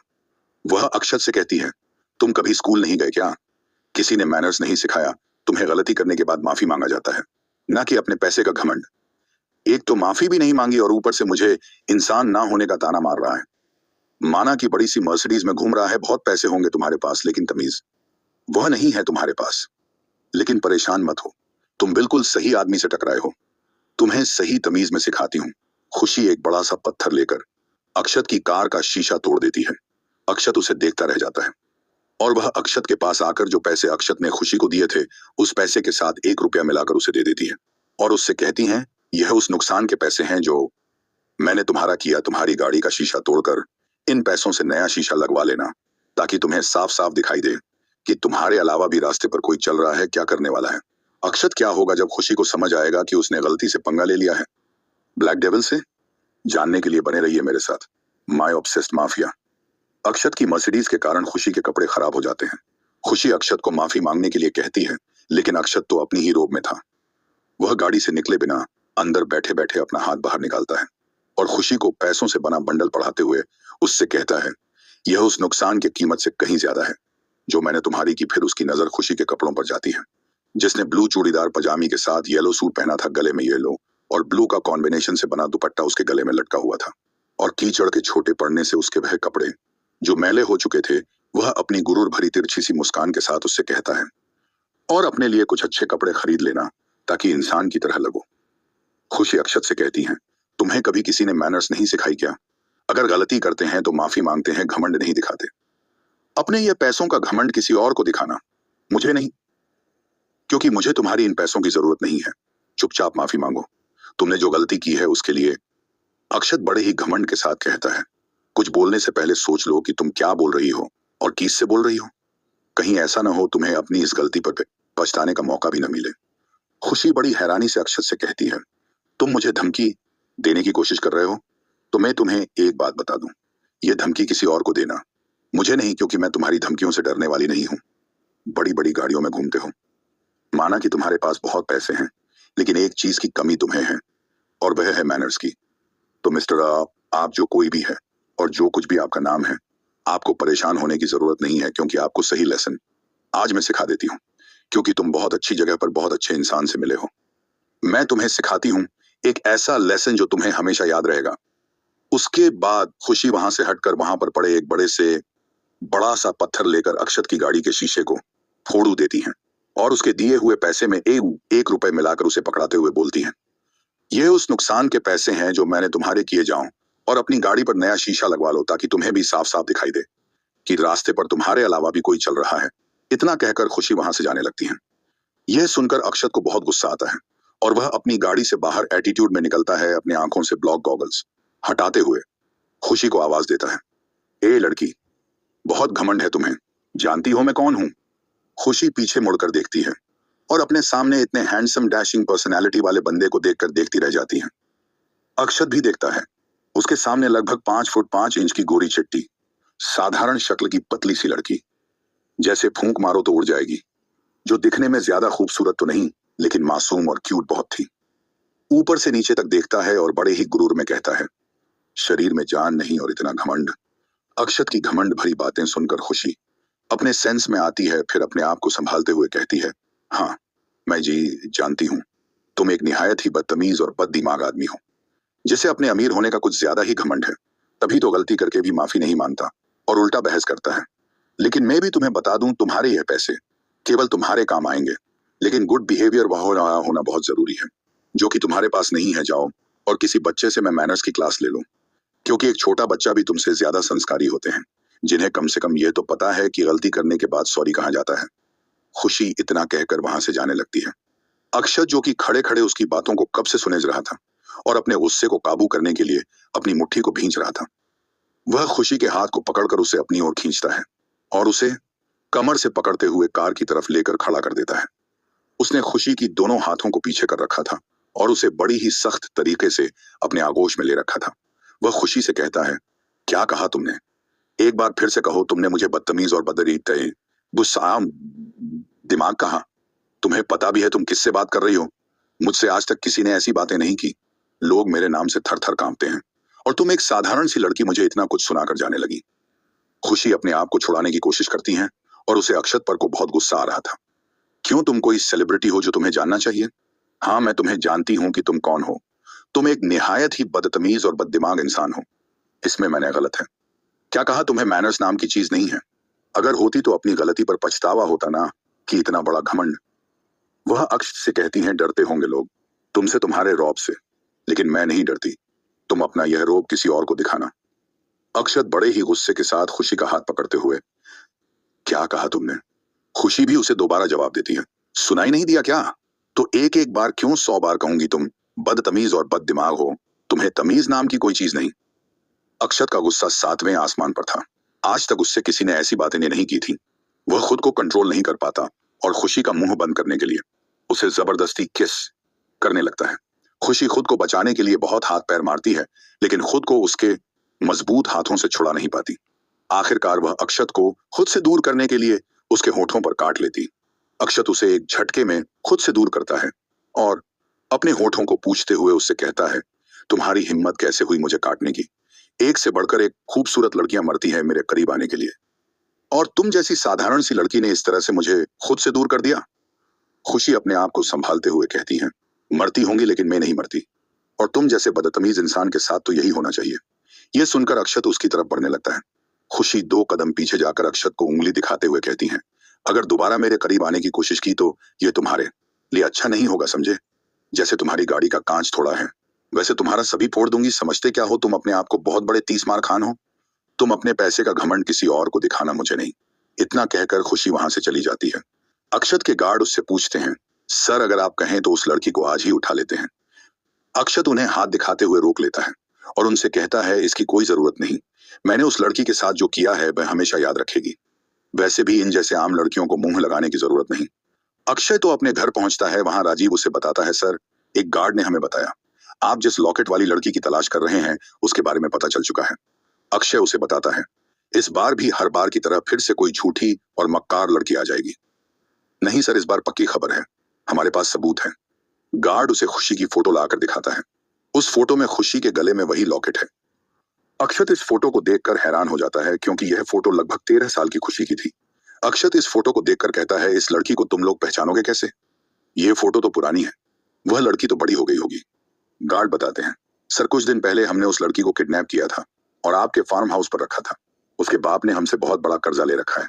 वह अक्षत से कहती है, तुम कभी स्कूल नहीं गए क्या? किसी ने मैनर्स नहीं सिखाया? तुम्हें गलती करने के बाद माफी मांगा जाता है, ना कि अपने पैसे का घमंड। एक तो माफी भी नहीं मांगी और ऊपर से मुझे इंसान ना होने का ताना मार रहा है। माना कि बड़ी सी मर्सिडीज में घूम रहा है, बहुत पैसे होंगे तुम्हारे पास, लेकिन तमीज वह नहीं है तुम्हारे पास। लेकिन परेशान मत हो, तुम बिल्कुल सही आदमी से टकराए हो, तुम्हें सही तमीज में सिखाती हूँ। खुशी एक बड़ा सा पत्थर लेकर अक्षत की कार का शीशा तोड़ देती है। अक्षत उसे देखता रह जाता है और वह अक्षत के पास आकर जो पैसे अक्षत ने खुशी को दिए थे उस पैसे के साथ 1 रुपया मिलाकर उसे दे देती है और उससे कहती हैं, यह उस नुकसान के पैसे हैं जो मैंने तुम्हारा किया। तुम्हारी गाड़ी का शीशा तोड़कर इन पैसों से नया शीशा लगवा लेना ताकि तुम्हें साफ साफ दिखाई दे कि तुम्हारे अलावा भी रास्ते पर कोई चल रहा है। क्या करने वाला है अक्षत? क्या होगा जब खुशी को समझ आएगा कि उसने गलती से पंगा ले लिया है ब्लैक डेविल से? जानने के लिए बने रहिए मेरे साथ माय ऑब्सेस्ड माफिया। अक्षत की मर्सिडीज के कारण खुशी के कपड़े खराब हो जाते हैं। खुशी अक्षत को माफी मांगने के लिए कहती है, लेकिन अक्षत तो अपनी ही रोब में था। वह गाड़ी से निकले बिना अंदर बैठे बैठे अपना हाथ बाहर निकालता है और खुशी को पैसों से बना बंडल पढ़ाते हुए उससे कहता है, यह उस नुकसान की कीमत से कहीं ज्यादा है जो मैंने तुम्हारी की। फिर उसकी नजर खुशी के कपड़ों पर जाती है, जिसने ब्लू चूड़ीदार पजामी के साथ येलो सूट पहना था। गले में येलो और ब्लू का कॉम्बिनेशन से बना दुपट्टा उसके गले में लटका हुआ था और कीचड़ के छोटे पड़ने से उसके वह कपड़े जो मैले हो चुके थे। वह अपनी गुरूर भरी तिरछी सी मुस्कान के साथ उससे कहता है, और अपने लिए कुछ अच्छे कपड़े खरीद लेना ताकि इंसान की तरह लगो। खुशी अक्षत से कहती है, तुम्हें कभी किसी ने मैनर्स नहीं सिखाई क्या? अगर गलती करते हैं तो माफी मांगते हैं, घमंड नहीं दिखाते। अपने ये पैसों का घमंड किसी और को दिखाना, मुझे नहीं, क्योंकि मुझे तुम्हारी इन पैसों की जरूरत नहीं है। चुपचाप माफी मांगो, तुमने जो गलती की है उसके लिए। अक्षत बड़े ही घमंड के साथ कहता है, कुछ बोलने से पहले सोच लो कि तुम क्या बोल रही हो और किससे बोल रही हो। कहीं ऐसा ना हो तुम्हें अपनी इस गलती पर पछताने का मौका भी न मिले। खुशी बड़ी हैरानी से अक्षत से कहती है, तुम मुझे धमकी देने की कोशिश कर रहे हो? तो मैं तुम्हें एक बात बता दूं, यह धमकी किसी और को देना, मुझे नहीं, क्योंकि मैं तुम्हारी धमकियों से डरने वाली नहीं हूं। बड़ी बड़ी गाड़ियों में घूमते हो, माना कि तुम्हारे पास बहुत पैसे हैं, लेकिन एक चीज की कमी तुम्हें है और वह है मैनर्स की। तो मिस्टर आप जो कोई भी है और जो कुछ भी आपका नाम है, आपको परेशान होने की जरूरत नहीं है, क्योंकि आपको सही लेसन आज मैं सिखा देती हूँ। क्योंकि तुम बहुत अच्छी जगह पर बहुत अच्छे इंसान से मिले हो, मैं तुम्हें सिखाती हूँ एक ऐसा लेसन जो तुम्हें हमेशा याद रहेगा। उसके बाद खुशी वहां से हटकर वहां पर पड़े एक बड़ा सा पत्थर लेकर अक्षत की गाड़ी के शीशे को फोड़ू देती हैं और उसके दिए हुए पैसे में 1 रुपए मिलाकर उसे पकड़ाते हुए बोलती हैं, यह उस नुकसान के पैसे हैं जो मैंने तुम्हारे किए। जाओ और अपनी गाड़ी पर नया शीशा लगवा लो ताकि तुम्हें भी साफ साफ दिखाई दे कि रास्ते पर तुम्हारे अलावा भी कोई चल रहा है। इतना कहकर खुशी वहां से जाने लगती है। यह सुनकर अक्षत को बहुत गुस्सा आता है और वह अपनी गाड़ी से बाहर एटीट्यूड में निकलता है, अपनी आंखों से ब्लॉक गॉगल्स हटाते हुए खुशी को आवाज देता है, ए लड़की, बहुत घमंड है तुम्हें, जानती हो मैं कौन हूं? खुशी पीछे मुड़कर देखती है और अपने सामने इतने हैंडसम डैशिंग पर्सनैलिटी वाले बंदे को देखकर देखती रह जाती है। अक्षत भी देखता है, उसके सामने लगभग 5 फुट 5 इंच की गोरी चिट्टी, साधारण शक्ल की पतली सी लड़की, जैसे फूंक मारो तो उड़ जाएगी, जो दिखने में ज्यादा खूबसूरत तो नहीं लेकिन मासूम और क्यूट बहुत थी। ऊपर से नीचे तक देखता है और बड़े ही गुरूर में कहता है, शरीर में जान नहीं और इतना घमंड। अक्षत की घमंड भरी बातें सुनकर खुशी अपने सेंस में आती है, फिर अपने आप को संभालते हुए कहती है, हाँ मैं जी जानती हूँ, तुम एक निहायत ही बदतमीज और बददिमाग आदमी हो, जिसे अपने अमीर होने का कुछ ज्यादा ही घमंड है, तभी तो गलती करके भी माफी नहीं मानता और उल्टा बहस करता है। लेकिन मैं भी तुम्हें बता दूं, तुम्हारे यह पैसे केवल तुम्हारे काम आएंगे, लेकिन गुड बिहेवियर होना बहुत जरूरी है, जो कि तुम्हारे पास नहीं है। जाओ और किसी बच्चे से मैं मैनर्स की क्लास ले लूं, क्योंकि एक छोटा बच्चा भी तुमसे ज्यादा संस्कारी होते हैं, जिन्हें कम से कम ये तो पता है कि गलती करने के बाद सॉरी कहा जाता है। खुशी इतना कहकर वहां से जाने लगती है। अक्षत, जो कि खड़े खड़े उसकी बातों को कब से सुने रहा था और अपने गुस्से को काबू करने के लिए अपनी मुट्ठी को भींच रहा था, वह खुशी के हाथ को पकड़कर उसे अपनी ओर खींचता है और उसे कमर से पकड़ते हुए कार की तरफ लेकर खड़ा कर देता है। उसने खुशी की दोनों हाथों को पीछे कर रखा था और उसे बड़ी ही सख्त तरीके से अपने आगोश में ले रखा था। वह खुशी से कहता है, क्या कहा तुमने? एक बार फिर से कहो, तुमने मुझे बदतमीज और गुस्सा दिमाग कहा? तुम्हें पता भी है तुम किससे बात कर रही हो? मुझसे आज तक किसी ने ऐसी बातें नहीं की। लोग मेरे नाम से थर थर कांपते हैं और तुम एक साधारण सी लड़की मुझे इतना कुछ सुनाकर जाने लगी। खुशी अपने आप को छुड़ाने की कोशिश करती है और उसे अक्षत पर को बहुत गुस्सा आ रहा था। क्यों, तुम कोई सेलिब्रिटी हो जो तुम्हें जानना चाहिए? हाँ, मैं तुम्हें जानती हूं कि तुम कौन हो। तुम एक निहायत ही बदतमीज और बददिमाग इंसान हो। इसमें मैंने गलत है? क्या कहा? तुम्हें मैनर्स नाम की चीज नहीं है? अगर होती तो अपनी गलती पर पछतावा होता ना, कि इतना बड़ा घमंड। वह अक्षत से कहती हैं, डरते होंगे लोग तुमसे, तुम्हारे रौब से, लेकिन मैं नहीं डरती। तुम अपना यह रौब किसी और को दिखाना। अक्षत बड़े ही गुस्से के साथ खुशी का हाथ पकड़ते हुए, क्या कहा तुमने? खुशी भी उसे दोबारा जवाब देती है, सुनाई नहीं दिया क्या? तो एक एक बार क्यों 100 बार कहूंगी तुम बदतमीज और बददिमाग हो, तुम्हें तमीज नाम की कोई चीज नहीं। अक्षत का गुस्सा 7वें आसमान पर था। आज तक उससे किसी ने ऐसी बातें नहीं की थी। वह खुद को कंट्रोल नहीं कर पाता और खुशी का मुंह बंद करने के लिए उसे जबरदस्ती किस करने लगता है। खुशी खुद को बचाने के लिए बहुत हाथ पैर मारती है, लेकिन खुद को उसके मजबूत हाथों से छुड़ा नहीं पाती। आखिरकार वह अक्षत को खुद से दूर करने के लिए उसके होठों पर काट लेती। अक्षत उसे एक झटके में खुद से दूर करता है और अपने होठों को पूछते हुए उससे कहता है, तुम्हारी हिम्मत कैसे हुई मुझे काटने की? एक से बढ़कर एक खूबसूरत लड़कियां मरती हैं मेरे करीब आने के लिए, और तुम जैसी साधारण सी लड़की ने इस तरह से मुझे खुद से दूर कर दिया। खुशी अपने आप को संभालते हुए कहती है, मरती होंगी लेकिन मैं नहीं मरती, और तुम जैसे बदतमीज इंसान के साथ तो यही होना चाहिए। यह सुनकर अक्षत उसकी तरफ बढ़ने लगता है। खुशी 2 कदम पीछे जाकर अक्षत को उंगली दिखाते हुए कहती है, अगर दोबारा मेरे करीब आने की कोशिश की तो यह तुम्हारे लिए अच्छा नहीं होगा, समझे? जैसे तुम्हारी गाड़ी का कांच थोड़ा है, वैसे तुम्हारा सभी फोड़ दूंगी। समझते क्या हो तुम अपने आप को? बहुत बड़े 30 मार खान हो तुम। अपने पैसे का घमंड किसी और को दिखाना, मुझे नहीं। इतना कहकर खुशी वहां से चली जाती है। अक्षत के गार्ड उससे पूछते हैं, सर अगर आप कहें तो उस लड़की को आज ही उठा लेते हैं। अक्षत उन्हें हाथ दिखाते हुए रोक लेता है और उनसे कहता है, इसकी कोई जरूरत नहीं। मैंने उस लड़की के साथ जो किया है वह हमेशा याद रखेगी। वैसे भी इन जैसे आम लड़कियों को मुंह लगाने की जरूरत नहीं। अक्षय तो अपने घर पहुंचता है। वहां राजीव उसे बताता है, सर एक गार्ड ने हमें बताया आप जिस लॉकेट वाली लड़की की तलाश कर रहे हैं उसके बारे में पता चल चुका है। अक्षय उसे बताता है, इस बार भी हर बार की तरह फिर से कोई झूठी और मक्कार लड़की आ जाएगी। नहीं सर, इस बार पक्की खबर है, हमारे पास सबूत है। गार्ड उसे खुशी की फोटो लाकर दिखाता है। उस फोटो में खुशी के गले में वही लॉकेट है। अक्षत इस फोटो को देखकर हैरान हो जाता है, क्योंकि यह फोटो लगभग 13 साल की खुशी की थी। अक्षत इस फोटो को देखकर कहता है, इस लड़की को तुम लोग पहचानोगे कैसे? यह फोटो तो पुरानी है, वह लड़की तो बड़ी हो गई होगी। गार्ड बताते हैं, सर कुछ दिन पहले हमने उस लड़की को किडनैप किया था और आपके फार्म हाउस पर रखा था। उसके बाप ने हमसे बहुत बड़ा कर्जा ले रखा है।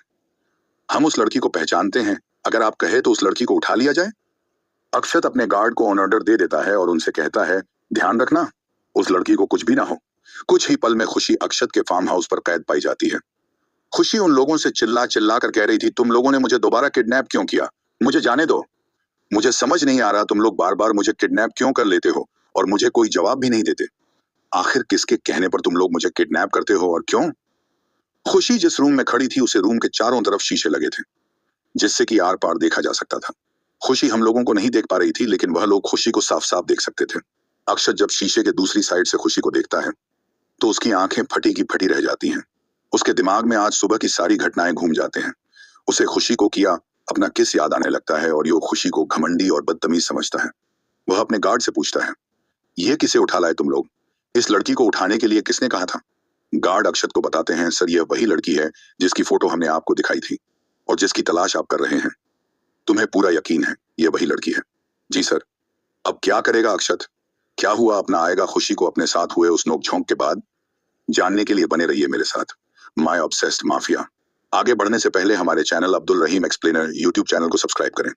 हम उस लड़की को पहचानते हैं, अगर आप कहे तो उस लड़की को उठा लिया जाए। अक्षत अपने गार्ड को ऑन ऑर्डर दे देता है और उनसे कहता है, ध्यान रखना उस लड़की को कुछ भी ना हो। कुछ ही पल में खुशी अक्षत के फार्म हाउस पर कैद पाई जाती है। खुशी उन लोगों से चिल्ला चिल्ला कर कह रही थी, तुम लोगों ने मुझे दोबारा किडनैप क्यों किया? मुझे जाने दो। मुझे समझ नहीं आ रहा तुम लोग बार बार मुझे किडनैप क्यों कर लेते हो और मुझे कोई जवाब भी नहीं देते। आखिर किसके कहने पर तुम लोग मुझे किडनैप करते हो और क्यों? खुशी जिस रूम में खड़ी थी उसे रूम के चारों तरफ शीशे लगे थे, जिससे कि आर पार देखा जा सकता था। खुशी हम लोगों को नहीं देख पा रही थी, लेकिन वह लोग खुशी को साफ साफ देख सकते थे। अक्षत जब शीशे के दूसरी साइड से खुशी को देखता है तो उसकी आंखें फटी की फटी रह जाती हैं। उसके दिमाग में आज सुबह की सारी घटनाएं घूम जाते हैं। उसे खुशी को किया अपना किस याद आने लगता है और यो खुशी को घमंडी और बदतमीज समझता है। वह अपने गार्ड से पूछता है, यह किसे उठा लाए तुम लोग? इस लड़की को उठाने के लिए किसने कहा था? गार्ड अक्षत को बताते हैं, सर यह वही लड़की है जिसकी फोटो हमने आपको दिखाई थी और जिसकी तलाश आप कर रहे हैं। तुम्हें पूरा यकीन है यह वही लड़की है? जी सर। अब क्या करेगा अक्षत? क्या हुआ अपना आएगा खुशी को अपने साथ हुए उस नोकझोंक के बाद? जानने के लिए बने रहिए मेरे साथ माय ऑब्सेस्ड माफिया। आगे बढ़ने से पहले हमारे चैनल अब्दुल रहीम एक्सप्लेनर यूट्यूब चैनल को सब्सक्राइब करें।